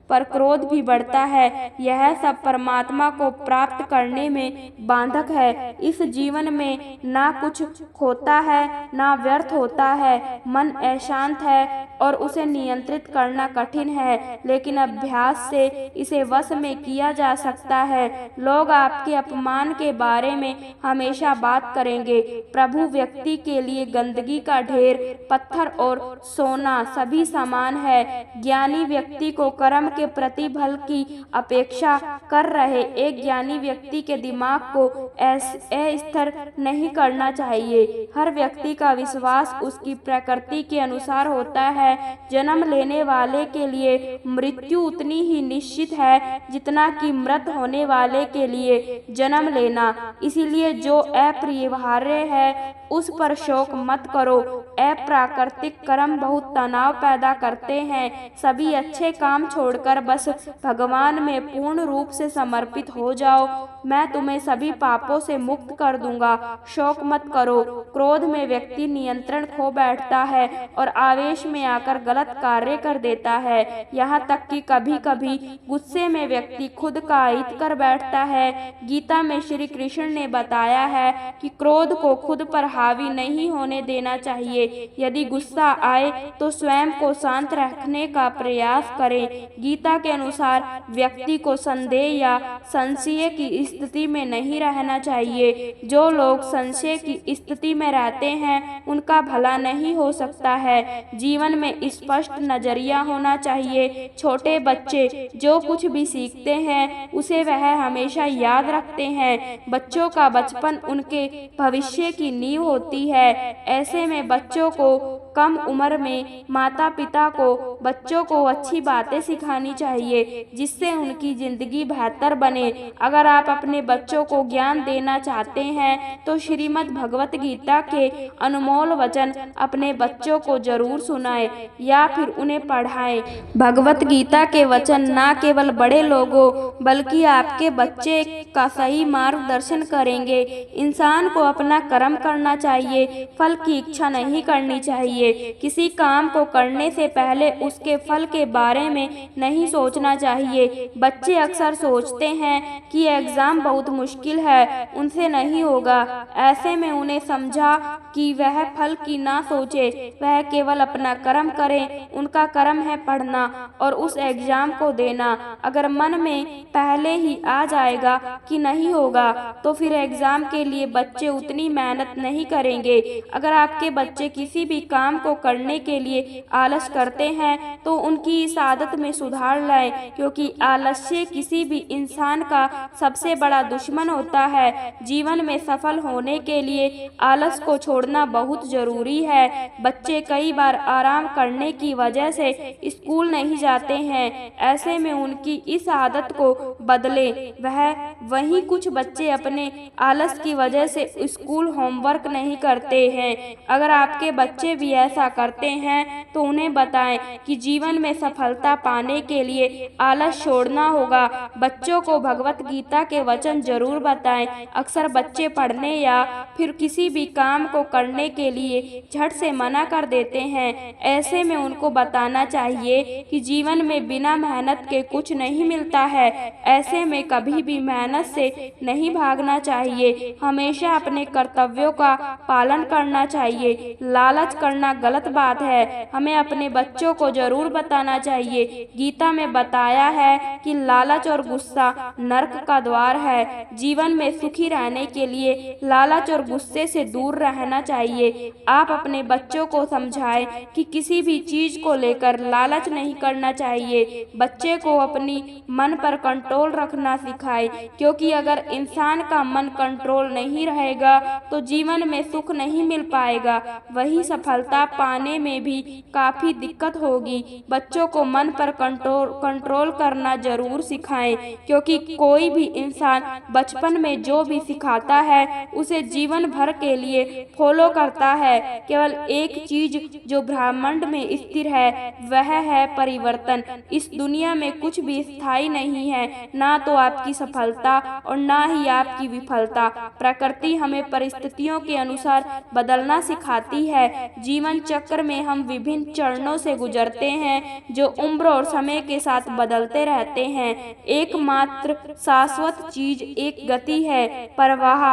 पर क्रोध भी बढ़ता है। यह सब परमात्मा को प्राप्त करने में बाधक है। इस जीवन में ना कुछ खोता है ना व्यर्थ होता है। मन अशांत है और उसे नियंत्रित करना कठिन है, लेकिन अभ्यास से इसे वश में किया जा सकता है। लोग आपके अपमान के बारे में हमेशा बात करेंगे। प्रभु व्यक्ति के लिए गंदगी का ढेर, पत्थर और सोना सभी समान है। ज्ञानी व्यक्ति को कर्म के प्रतिफल की अपेक्षा कर रहे एक ज्ञानी व्यक्ति के दिमाग को अस्थिर नहीं करना चाहिए। हर व्यक्ति का विश्वास उसकी प्रकृति के अनुसार होता है। जन्म लेने वाले के लिए मृत्यु उतनी ही निश्चित है जितना कि मृत होने वाले के लिए जन्म लेना। इसीलिए जो अपरिहार्य है उस पर शोक मत करो। अप्राकृतिक कर्म बहुत तनाव पैदा करते हैं। सभी अच्छे काम छोड़कर बस भगवान में पूर्ण रूप से समर्पित हो जाओ। मैं तुम्हें सभी पापों से मुक्त कर दूंगा। शोक मत करो। क्रोध में व्यक्ति नियंत्रण खो बैठता है और आवेश में आकर गलत कार्य कर देता है। यहाँ तक कि कभी कभी गुस्से में व्यक्ति खुद का अहित कर बैठता है। गीता में श्री कृष्ण ने बताया है कि क्रोध को खुद पर हावी नहीं होने देना चाहिए। यदि गुस्सा आए तो स्वयं को शांत रखने का प्रयास करें। गीता के अनुसार व्यक्ति को संदेह या संशय की स्थिति में नहीं रहना चाहिए। जो लोग संशय की स्थिति में रहते हैं उनका भला नहीं हो सकता है। जीवन में स्पष्ट नजरिया होना चाहिए। छोटे बच्चे जो कुछ भी सीखते हैं उसे वह हमेशा याद रखते हैं। बच्चों का बचपन उनके भविष्य की नींव होती है। ऐसे में बच्चों को कम उम्र में माता पिता को बच्चों को अच्छी बातें सिखानी चाहिए, जिससे उनकी जिंदगी बेहतर बने। अगर आप अपने बच्चों को ज्ञान देना चाहते हैं तो श्रीमद् भगवत गीता के अनमोल वचन अपने बच्चों को जरूर सुनाएं या फिर उन्हें पढ़ाएं। भगवत गीता के वचन न केवल बड़े लोगों बल्कि आपके बच्चे का सही मार्गदर्शन करेंगे। इंसान को अपना कर्म करना चाहिए, फल की इच्छा नहीं करनी चाहिए। किसी काम को करने से पहले उसके फल के बारे में नहीं सोचना चाहिए। बच्चे अक्सर सोचते हैं कि एग्जाम बहुत मुश्किल है, उनसे नहीं होगा। ऐसे में उन्हें समझा कि वह फल की ना सोचे, वह केवल अपना कर्म करें। उनका कर्म है पढ़ना और उस एग्जाम को देना। अगर मन में पहले ही आ जाएगा कि नहीं होगा तो फिर एग्जाम के लिए बच्चे उतनी मेहनत नहीं करेंगे। अगर आपके बच्चे किसी भी काम को करने के लिए आलस करते हैं तो उनकी इस आदत में सुधार लाएं, क्योंकि आलस्य किसी भी इंसान का सबसे बड़ा दुश्मन होता है। जीवन में सफल होने के लिए आलस को छोड़ना बहुत जरूरी है। बच्चे कई बार आराम करने की वजह से स्कूल नहीं जाते हैं। ऐसे में उनकी इस आदत को बदलें। वहीं कुछ बच्चे अपने आलस की वजह से स्कूल होमवर्क नहीं करते हैं। अगर आपके बच्चे भी ऐसा करते हैं तो उन्हें बताएं कि जीवन में सफलता पाने के लिए आलस छोड़ना होगा। बच्चों को भगवत गीता के वचन जरूर बताएं। अक्सर बच्चे पढ़ने या फिर किसी भी काम को करने के लिए झट से मना कर देते हैं। ऐसे में उनको बताना चाहिए कि जीवन में बिना मेहनत के कुछ नहीं मिलता है। ऐसे में कभी भी मेहनत से नहीं भागना चाहिए, हमेशा अपने कर्तव्यों का पालन करना चाहिए। लालच करना गलत बात है, हमें अपने बच्चों को जरूर बताना चाहिए। गीता में बताया है कि लालच और गुस्सा नरक का द्वार है। जीवन में सुखी रहने के लिए लालच और गुस्से से दूर रहना चाहिए। आप अपने बच्चों को समझाएं कि किसी भी चीज को लेकर लालच नहीं करना चाहिए। बच्चे को अपनी मन पर कंट्रोल रखना सिखाएं, क्योंकि अगर इंसान का मन कंट्रोल नहीं रहेगा तो जीवन में सुख नहीं मिल पाएगा, वही सफलता पाने में भी काफी दिक्कत होगी। बच्चों को मन पर कंट्रोल करना जरूर सिखाएं, क्योंकि कोई भी इंसान बचपन में जो भी सिखाता है उसे जीवन भर के लिए फॉलो करता है। केवल एक चीज जो ब्रह्मांड में स्थिर है वह है परिवर्तन। इस दुनिया में कुछ भी स्थायी नहीं है, ना तो आपकी सफलता और ना ही आपकी विफलता। प्रकृति हमें परिस्थितियों के अनुसार बदलना सिखाती है। जीवन चक्र में हम विभिन्न चरणों से गुजरते हैं जो उम्र और समय के साथ बदलते रहते हैं। एकमात्र शाश्वत चीज एक गति है, प्रवाह।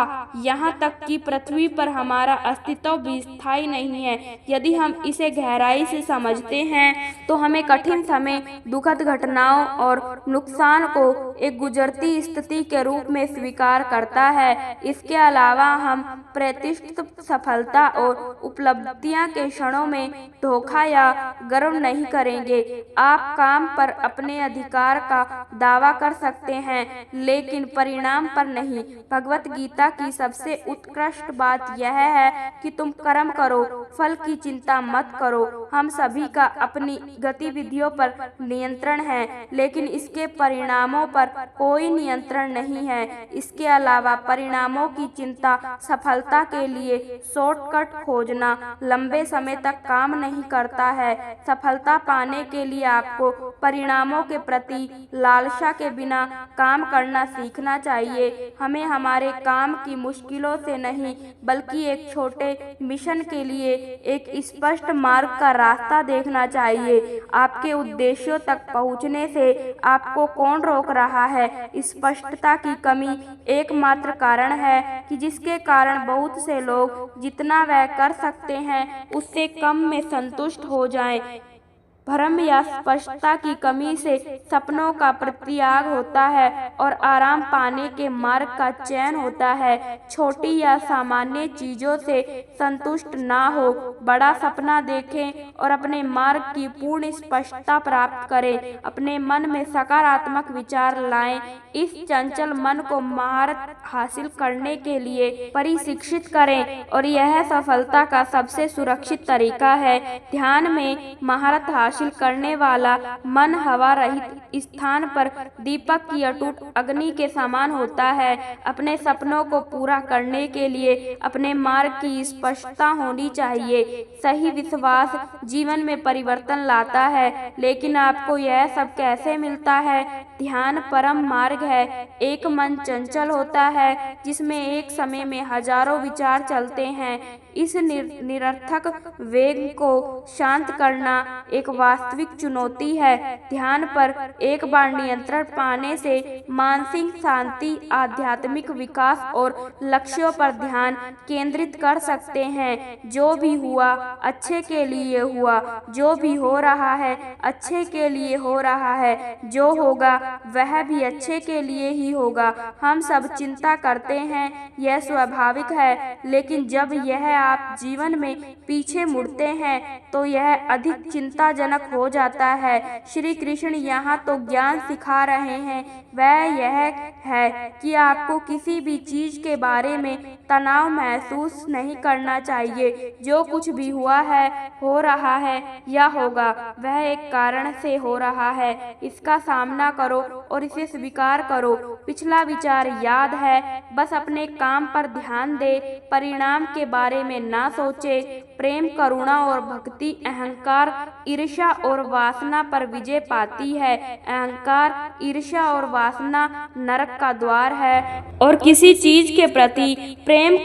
यहाँ तक कि पृथ्वी पर हमारा अस्तित्व भी स्थायी नहीं है। यदि हम इसे गहराई से समझते हैं तो हमें कठिन समय, दुखद घटनाओं और नुकसान को एक गुजरती स्थिति के रूप में स्वीकार करता है। इसके अलावा हम प्रतिष्ठित सफलता और उपलब्धियां के क्षणों में धोखा या गर्व नहीं करेंगे। आप काम पर अपने अधिकार का दावा कर सकते हैं, लेकिन परिणाम पर नहीं। भगवत गीता की सबसे उत्कृष्ट बात यह है कि तुम कर्म करो, फल की चिंता मत करो। हम सभी का अपनी गतिविधियों पर नियंत्रण है, लेकिन इसके परिणामों पर कोई नियंत्रण नहीं है। इसके अलावा परिणामों की चिंता सफलता के लिए शॉर्टकट खोजना लंबे समय तक काम नहीं करता है। सफलता पाने के लिए आपको परिणामों के प्रति लालसा के बिना काम करना सीखना चाहिए। हमें हमारे काम की मुश्किलों से नहीं, बल्कि एक छोटे मिशन के लिए एक स्पष्ट मार्ग का रास्ता देखना चाहिए। आपके उद्देश्यों तक पहुंचने से आपको कौन रोक रहा है? स्पष्टता की कमी एकमात्र कारण है कि जिसके कारण बहुत से लोग जितना वह कर सकते हैं उससे कम में संतुष्ट हो जाएं। भ्रम या स्पष्टता की कमी से सपनों का परित्याग होता है और आराम पाने के मार्ग का चयन होता है। छोटी या सामान्य चीजों से संतुष्ट ना हो, बड़ा सपना देखें और अपने मार्ग की पूर्ण स्पष्टता प्राप्त करें। अपने मन में सकारात्मक विचार लाएं। इस चंचल मन को महारत हासिल करने के लिए प्रशिक्षित करें और यह सफलता का सबसे सुरक्षित तरीका है। ध्यान में महारत हासिल करने वाला मन हवा रहित स्थान पर दीपक की अटूट अग्नि के समान होता है। अपने सपनों को पूरा करने के लिए अपने मार्ग की स्पष्टता होनी चाहिए। सही विश्वास जीवन में परिवर्तन लाता है, लेकिन आपको यह सब कैसे मिलता है? ध्यान परम मार्ग है। एक मन चंचल होता है जिसमें एक समय में हजारों विचार चलते हैं। इस निरर्थक वेग को शांत करना एक वास्तविक चुनौती है। ध्यान पर एक बार नियंत्रण पाने से मानसिक शांति, आध्यात्मिक विकास और लक्ष्यों पर ध्यान केंद्रित कर सकते हैं। जो भी हुआ अच्छे के लिए हुआ, जो भी हो रहा है अच्छे के लिए हो रहा है, जो होगा वह भी अच्छे के लिए ही होगा। हम सब चिंता करते हैं, यह स्वाभाविक है, लेकिन जब यह आप जीवन में पीछे मुड़ते हैं तो यह अधिक चिंताजनक हो जाता है। श्री कृष्ण यहाँ तो ज्ञान सिखा रहे हैं, वह यह है कि आपको किसी भी चीज के बारे में तनाव महसूस नहीं करना चाहिए। जो कुछ भी हुआ है, हो रहा है या होगा, वह एक कारण से हो रहा है। इसका सामना करो और इसे स्वीकार करो। पिछला विचार याद है, बस अपने काम पर ध्यान दे, परिणाम के बारे में ना सोचे। प्रेम, करुणा और भक्ति अहंकार, ईर्ष्या और वासना पर विजय पाती है। अहंकार, ईर्ष्या और वासना नरक का द्वार है और किसी चीज के प्रति प्रेम,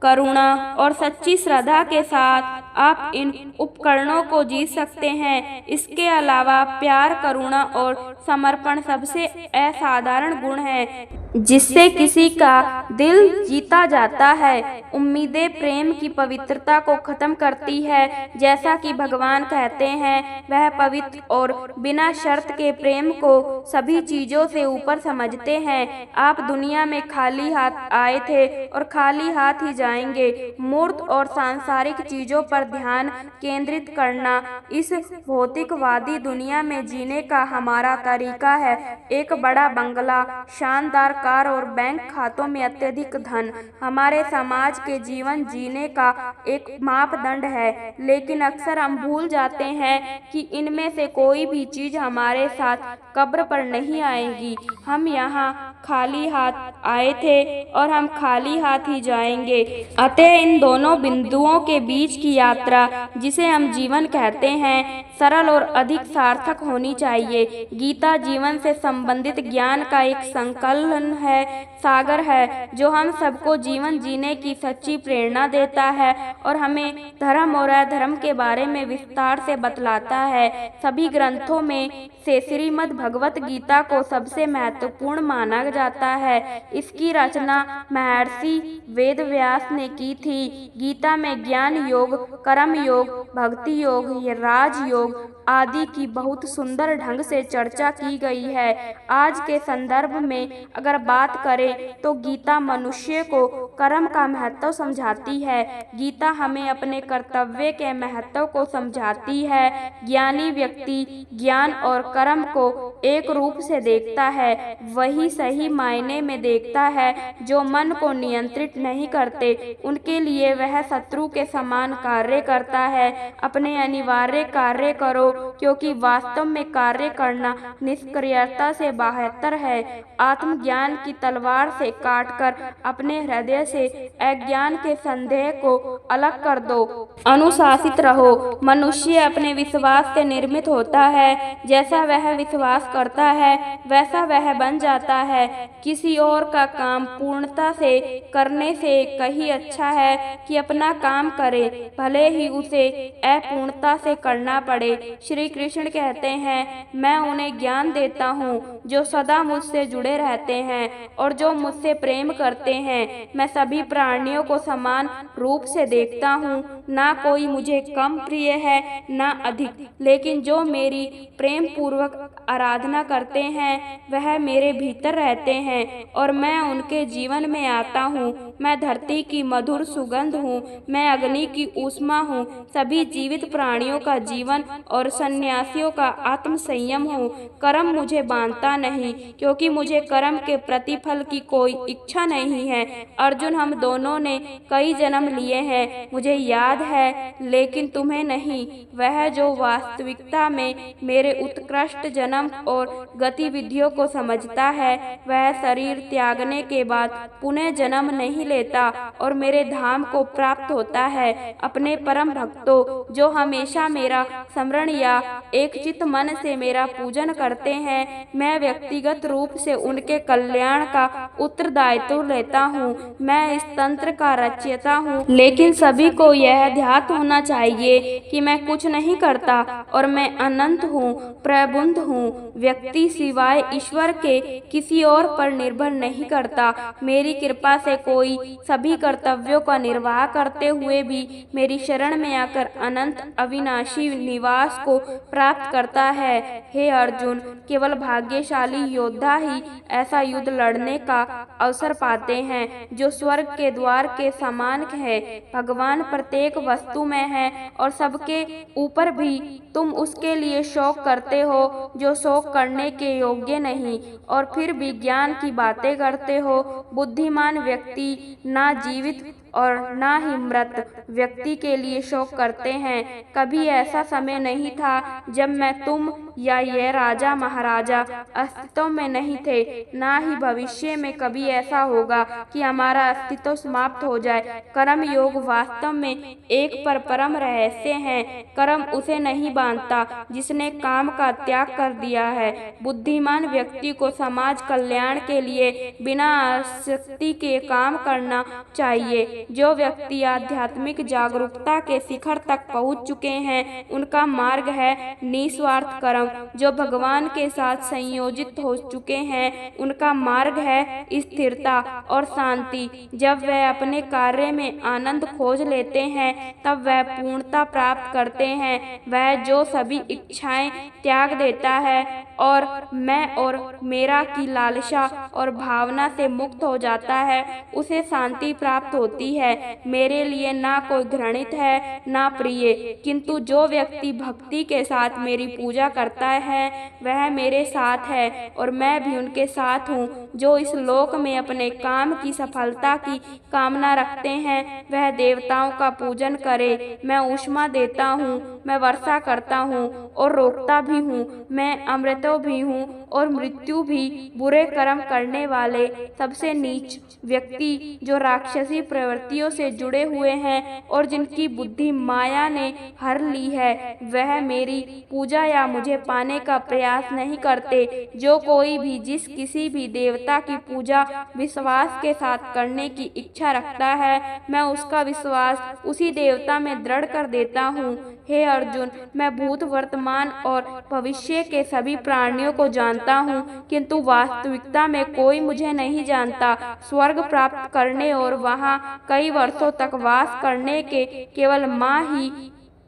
करुणा और सच्ची श्रद्धा के साथ आप इन उपकरणों को जीत सकते हैं। इसके अलावा प्यार, करुणा और समर्पण सबसे असाधारण गुण हैं जिससे किसी का दिल जीता जाता है। उम्मीदें प्रेम की पवित्रता को खत्म करती है। जैसा कि भगवान कहते हैं, वह पवित्र और बिना शर्त के प्रेम को सभी चीजों से ऊपर समझते हैं। आप दुनिया में खाली हाथ आए थे और खाली हाथ ही जाएंगे। मूर्त और सांसारिक चीजों पर ध्यान केंद्रित करना इस भौतिकवादी दुनिया में जीने का हमारा तरीका है। एक बड़ा बंगला, शानदार कार और बैंक खातों में अत्यधिक धन हमारे समाज के जीवन जीने का एक मापदंड है, लेकिन अक्सर हम भूल जाते हैं कि इनमें से कोई भी चीज हमारे साथ कब्र पर नहीं आएगी। हम यहाँ खाली हाथ आए थे और हम खाली हाथ ही जाएंगे। अतः इन दोनों बिंदुओं के बीच की यात्रा, जिसे हम जीवन कहते हैं, सरल और अधिक सार्थक होनी चाहिए। गीता जीवन से संबंधित ज्ञान का एक संकलन है, सागर है, जो हम सबको जीवन जीने की सच्ची प्रेरणा देता है और हमें धर्म और अधर्म के बारे में विस्तार से बतलाता है। सभी ग्रंथों में से श्रीमद् भगवत गीता को सबसे महत्वपूर्ण माना जाता है। इसकी रचना महर्षि वेदव्यास ने की थी। गीता में ज्ञान योग, कर्म योग, भक्ति योग, राजयोग आदि की बहुत सुंदर ढंग से चर्चा की गई है। आज के संदर्भ में अगर बात करें तो गीता मनुष्य को कर्म का महत्व समझाती है। गीता हमें अपने कर्तव्य के महत्व को समझाती है। ज्ञानी व्यक्ति ज्ञान और कर्म को एक रूप से देखता है, वही सही मायने में देखता है। जो मन को नियंत्रित नहीं करते, उनके लिए वह शत्रु के समान कार्य करता है। अपने अनिवार्य कार्य करो, क्योंकि वास्तव में कार्य करना निष्क्रियता से बेहतर है। आत्मज्ञान की तलवार से काटकर अपने हृदय से अज्ञान के संदेह को अलग कर दो। अनुशासित रहो। मनुष्य अपने विश्वास से निर्मित होता है। जैसा वह विश्वास करता है, वैसा वह बन जाता है। किसी और का काम पूर्णता से करने से कहीं अच्छा है कि अपना काम करे, भले ही उसे अपूर्णता से करना पड़े। श्री कृष्ण कहते हैं, मैं उन्हें ज्ञान देता हूँ जो सदा मुझसे जुड़े रहते हैं और जो मुझसे प्रेम करते हैं। मैं सभी प्राणियों को समान रूप से देखता हूँ, ना कोई मुझे कम प्रिय है ना अधिक, लेकिन जो मेरी प्रेम पूर्वक आराधना करते हैं वह मेरे भीतर रहते हैं और मैं उनके जीवन में आता हूँ। मैं धरती की मधुर सुगंध हूँ, मैं अग्नि की ऊष्मा हूँ, सभी जीवित प्राणियों का जीवन और सन्यासियों का आत्म संयम हूँ। कर्म मुझे बांधता नहीं, क्योंकि मुझे कर्म के प्रतिफल की कोई इच्छा नहीं है। अर्जुन, हम दोनों ने कई जन्म लिए हैं, मुझे याद है, लेकिन तुम्हें नहीं। वह जो वास्तविकता में मेरे उत्कृष्ट जन्म और गतिविधियों को समझता है, वह शरीर त्यागने के बाद पुनः जन्म नहीं लेता और मेरे धाम को प्राप्त होता है। अपने परम भक्तों जो हमेशा मेरा स्मरण या एक चित्त मन से मेरा पूजन करते हैं, मैं व्यक्तिगत रूप से उनके कल्याण का उत्तरदायित्व लेता हूँ। मैं इस तंत्र का रचयिता हूँ, लेकिन सभी को यह ध्यात होना चाहिए कि मैं कुछ नहीं करता और मैं अनंत हूँ, प्रबुद्ध हूँ। व्यक्ति सिवाय ईश्वर के किसी और पर निर्भर नहीं करता। मेरी कृपा से कोई सभी कर्तव्यों का निर्वाह करते हुए भी मेरी शरण में आकर अनंत अविनाशी निवास को प्राप्त करता है। हे अर्जुन, केवल भाग्यशाली योद्धा ही ऐसा युद्ध लड़ने का अवसर पाते हैं जो स्वर्ग के द्वार के समान है। भगवान प्रत्येक वस्तु में है और सबके ऊपर भी। तुम उसके लिए शोक करते हो जो शोक करने के योग्य नहीं, और फिर भी ज्ञान की बातें करते हो। बुद्धिमान व्यक्ति ना जीवित और न ही मृत व्यक्ति के लिए शोक करते हैं। कभी ऐसा समय नहीं था जब मैं, तुम या ये राजा महाराजा अस्तित्व में नहीं थे, ना ही भविष्य में कभी ऐसा होगा कि हमारा अस्तित्व समाप्त हो जाए। कर्म योग वास्तव में एक परम रहस्य है। कर्म उसे नहीं बांधता जिसने काम का त्याग कर दिया है। बुद्धिमान व्यक्ति को समाज कल्याण के लिए बिना आसक्ति के काम करना चाहिए। जो व्यक्ति आध्यात्मिक जागरूकता के शिखर तक पहुंच चुके हैं, उनका मार्ग है निस्वार्थ कर्म। जो भगवान के साथ संयोजित हो चुके हैं, उनका मार्ग है स्थिरता और शांति। जब वह अपने कार्य में आनंद खोज लेते हैं, तब वह पूर्णता प्राप्त करते हैं। वह जो सभी इच्छाएं त्याग देता है और मैं और मेरा की लालसा और भावना से मुक्त हो जाता है, उसे शांति प्राप्त होती है। मेरे लिए ना कोई घृणित है ना प्रिय, किंतु जो व्यक्ति भक्ति के साथ मेरी पूजा करता है, वह मेरे साथ है और मैं भी उनके साथ हूँ। जो इस लोक में अपने काम की सफलता की कामना रखते हैं, वह देवताओं का पूजन करे। मैं ऊष्मा देता हूँ, मैं वर्षा करता हूँ और रोकता भी हूँ। मैं अमृतो भी हूँ और मृत्यु भी। बुरे कर्म करने वाले सबसे नीच व्यक्ति जो राक्षसी प्रवृत्तियों से जुड़े हुए हैं और जिनकी बुद्धि माया ने हर ली है, वह मेरी पूजा या मुझे पाने का प्रयास नहीं करते। जो कोई भी जिस किसी भी देवता की पूजा विश्वास के साथ करने की इच्छा रखता है, मैं उसका विश्वास उसी देवता में दृढ़ कर देता हूँ। हे अर्जुन, मैं भूत वर्तमान और भविष्य के सभी प्राणियों को जानता हूँ, किंतु वास्तविकता में कोई मुझे नहीं जानता। स्वर्ग प्राप्त करने और वहाँ कई वर्षों तक वास करने के केवल माँ ही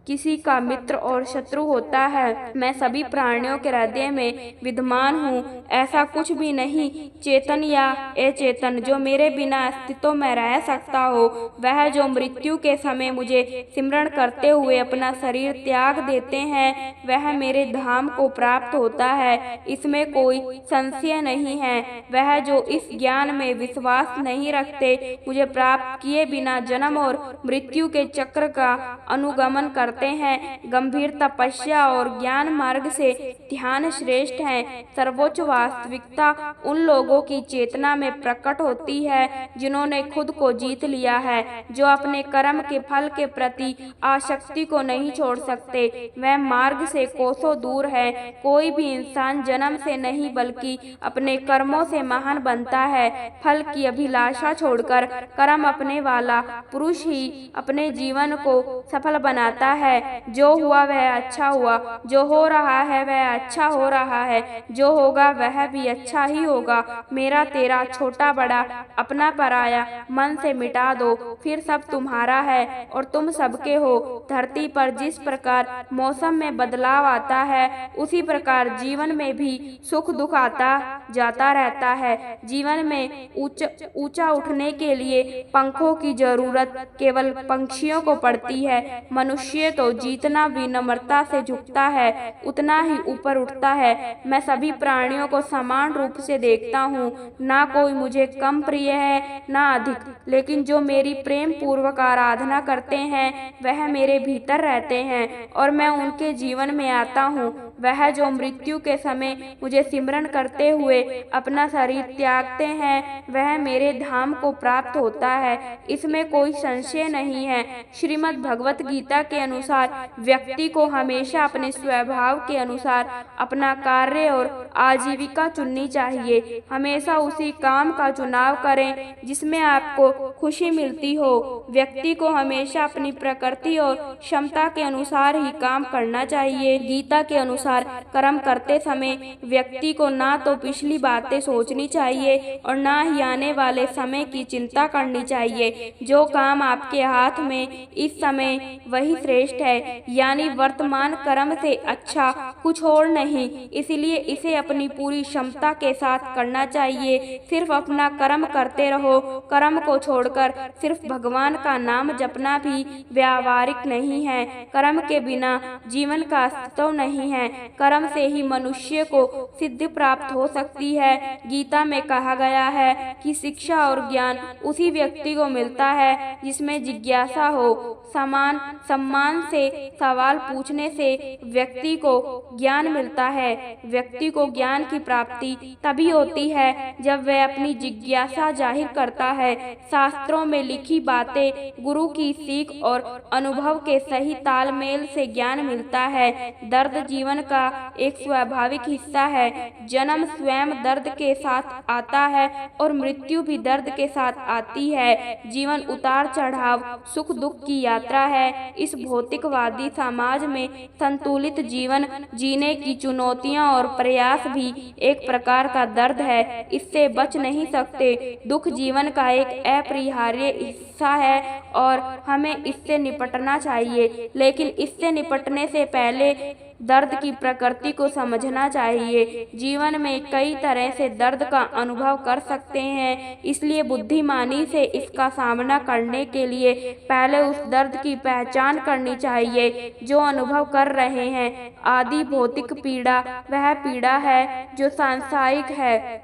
किसी का मित्र और शत्रु होता है। मैं सभी प्राणियों के हृदय में विद्यमान हूँ। ऐसा कुछ भी नहीं, चेतन या अचेतन, जो मेरे बिना अस्तित्व में रह सकता हो। वह जो मृत्यु के समय मुझे सिमरण करते हुए अपना शरीर त्याग देते हैं, वह मेरे धाम को प्राप्त होता है, इसमें कोई संशय नहीं है। वह जो इस ज्ञान में विश्वास नहीं रखते, मुझे प्राप्त किए बिना जन्म और मृत्यु के चक्र का अनुगमन करते हैं। गंभीर तपस्या और ज्ञान मार्ग से ध्यान श्रेष्ठ है। सर्वोच्च वास्तविकता उन लोगों की चेतना में प्रकट होती है जिन्होंने खुद को जीत लिया है, जो अपने कर्म के फल के प्रति आसक्ति को नहीं छोड़ सकते। वह मार्ग से कोसों दूर है। कोई भी इंसान जन्म से नहीं बल्कि अपने कर्मों से महान बनता है। फल की अभिलाषा छोड़कर कर्म अपने वाला पुरुष ही अपने जीवन को सफल बनाता है। जो हुआ वह अच्छा हुआ, जो हो रहा है वह अच्छा हो रहा है, जो होगा वह भी अच्छा ही होगा। मेरा तेरा, छोटा बड़ा, अपना पराया मन से मिटा दो, फिर सब तुम्हारा है और तुम सबके हो। धरती पर जिस प्रकार मौसम में बदलाव आता है, उसी प्रकार जीवन में भी सुख दुख आता जाता रहता है। जीवन में ऊंचा उठने के लिए पंखों की जरूरत केवल पंछियों को पड़ती है। मनुष्य तो जितना विनम्रता से झुकता है, उतना ही ऊपर उठता है। मैं सभी प्राणियों को समान रूप से देखता हूँ। ना कोई मुझे कम प्रिय है ना अधिक, लेकिन जो मेरी प्रेम पूर्वक आराधना करते हैं, वह मेरे भीतर रहते हैं और मैं उनके जीवन में आता हूँ। वह जो मृत्यु के समय मुझे सिमरण करते हुए अपना शरीर त्यागते हैं, वह मेरे धाम को प्राप्त होता है, इसमें कोई संशय नहीं है। श्रीमद् भगवत गीता के अनुसार व्यक्ति को हमेशा अपने स्वभाव के अनुसार अपना कार्य और आजीविका चुननी चाहिए। हमेशा उसी काम का चुनाव करें जिसमें आपको खुशी मिलती हो। व्यक्ति को हमेशा अपनी प्रकृति और क्षमता के अनुसार ही काम करना चाहिए। गीता के अनुसार कर्म करते समय व्यक्ति को ना तो पिछली बातें सोचनी चाहिए और ना ही आने वाले समय की चिंता करनी चाहिए। जो काम आपके हाथ में इस समय, वही श्रेष्ठ श्रेष्ठ है, यानी वर्तमान कर्म से अच्छा कुछ और नहीं, इसलिए इसे अपनी पूरी क्षमता के साथ करना चाहिए। सिर्फ अपना कर्म करते रहो, कर्म को छोड़कर सिर्फ भगवान का नाम जपना भी व्यावहारिक नहीं है। कर्म के बिना जीवन का अस्तित्व नहीं है। कर्म से ही मनुष्य को सिद्धि प्राप्त हो सकती है। गीता में कहा गया है कि शिक्षा और ज्ञान उसी व्यक्ति को मिलता है जिसमें जिज्ञासा हो। सम्मान से सवाल पूछने से व्यक्ति को ज्ञान मिलता है। व्यक्ति को ज्ञान की प्राप्ति तभी होती है जब वह अपनी जिज्ञासा जाहिर करता है। शास्त्रों में लिखी बातें, गुरु की सीख और अनुभव के सही तालमेल से ज्ञान मिलता है। दर्द जीवन का एक स्वाभाविक हिस्सा है। जन्म स्वयं दर्द के साथ आता है और मृत्यु भी दर्द के साथ आती है। जीवन उतार चढ़ाव, सुख दुख की यात्रा है। इस भौतिकवादी समाज में संतुलित जीवन जीने की चुनौतियां और प्रयास भी एक प्रकार का दर्द है। इससे बच नहीं सकते। दुख जीवन का एक अपरिहार्य हिस्सा है और हमें इससे निपटना चाहिए, लेकिन इससे निपटने से पहले दर्द की प्रकृति को समझना चाहिए। जीवन में कई तरह से दर्द का अनुभव कर सकते हैं, इसलिए बुद्धिमानी से इसका सामना करने के लिए पहले उस दर्द की पहचान करनी चाहिए जो अनुभव कर रहे हैं। आदि भौतिक पीड़ा वह पीड़ा है जो सांसारिक है,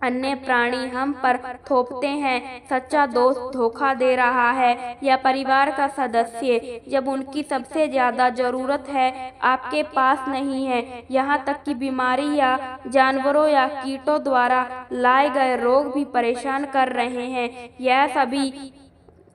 अन्य प्राणी हम पर थोपते हैं। सच्चा दोस्त धोखा दे रहा है या परिवार का सदस्य जब उनकी सबसे ज्यादा जरूरत है आपके पास नहीं है। यहाँ तक कि बीमारी या जानवरों या कीटों द्वारा लाए गए रोग भी परेशान कर रहे हैं। यह सभी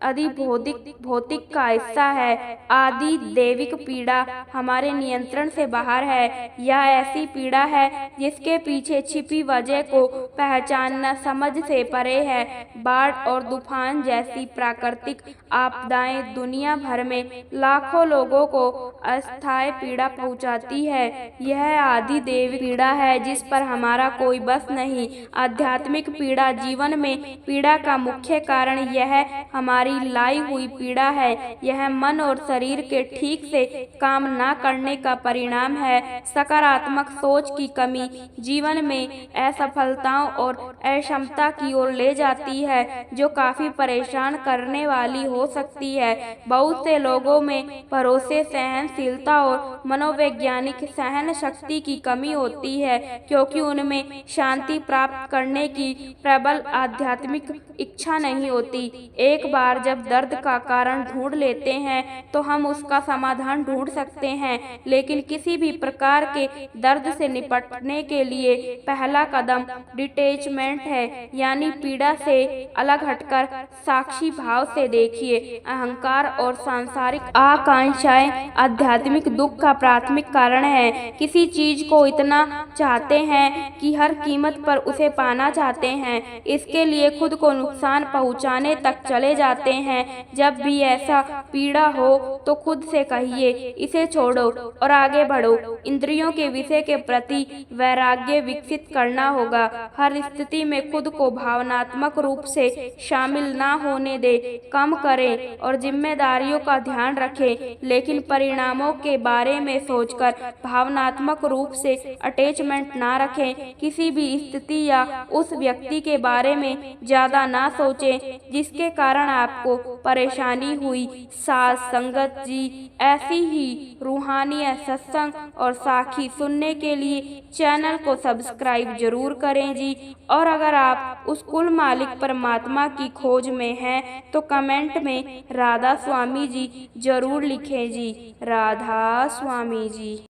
आदि भौतिक का हिस्सा है। आदि दैविक पीड़ा हमारे नियंत्रण से बाहर है। यह ऐसी पीड़ा है जिसके पीछे छिपी वजह को पहचानना समझ से परे है। बाढ़ और तूफान जैसी प्राकृतिक आपदाएं दुनिया भर में लाखों लोगों को अस्थायी पीड़ा पहुंचाती है। यह आदि दैविक पीड़ा है जिस पर हमारा कोई बस नहीं। आध्यात्मिक पीड़ा जीवन में पीड़ा का मुख्य कारण यह हमारी लाई हुई पीड़ा है। यह मन और शरीर के ठीक से काम न करने का परिणाम है। सकारात्मक सोच की कमी जीवन में असफलताओं और अक्षमता की ओर ले जाती है जो काफी परेशान करने वाली हो सकती है। बहुत से लोगों में भरोसे, सहनशीलता और मनोवैज्ञानिक सहन शक्ति की कमी होती है क्योंकि उनमें शांति प्राप्त करने की प्रबल आध्यात्मिक इच्छा नहीं होती। एक बार जब दर्द का कारण ढूंढ लेते हैं तो हम उसका समाधान ढूंढ सकते हैं, लेकिन किसी भी प्रकार के दर्द से निपटने के लिए पहला कदम डिटैचमेंट है, यानी पीड़ा से अलग हटकर साक्षी भाव से देखिए। अहंकार और सांसारिक आकांक्षाएं आध्यात्मिक दुख का प्राथमिक कारण है। किसी चीज को इतना चाहते हैं कि हर कीमत पर उसे पाना चाहते हैं, इसके लिए खुद को नुकसान पहुंचाने तक चले जाते हैं। जब भी ऐसा पीड़ा हो तो खुद से कहिए इसे छोड़ो और आगे बढ़ो। इंद्रियों के विषय के प्रति वैराग्य विकसित करना होगा। हर स्थिति में खुद को भावनात्मक रूप से शामिल ना होने दे, कम करें और जिम्मेदारियों का ध्यान रखें, लेकिन परिणामों के बारे में सोचकर भावनात्मक रूप से अटैचमेंट ना रखें। किसी भी स्थिति या उस व्यक्ति के बारे में ज्यादा ना सोचें जिसके कारण आपको परेशानी हुई। साथ संगत जी ऐसी ही रूहानी सत्संग और साखी सुनने के लिए चैनल को सब्सक्राइब जरूर करें जी। और अगर आप उस कुल मालिक परमात्मा की खोज में हैं तो कमेंट में राधा स्वामी जी जरूर लिखें जी। राधा स्वामी जी।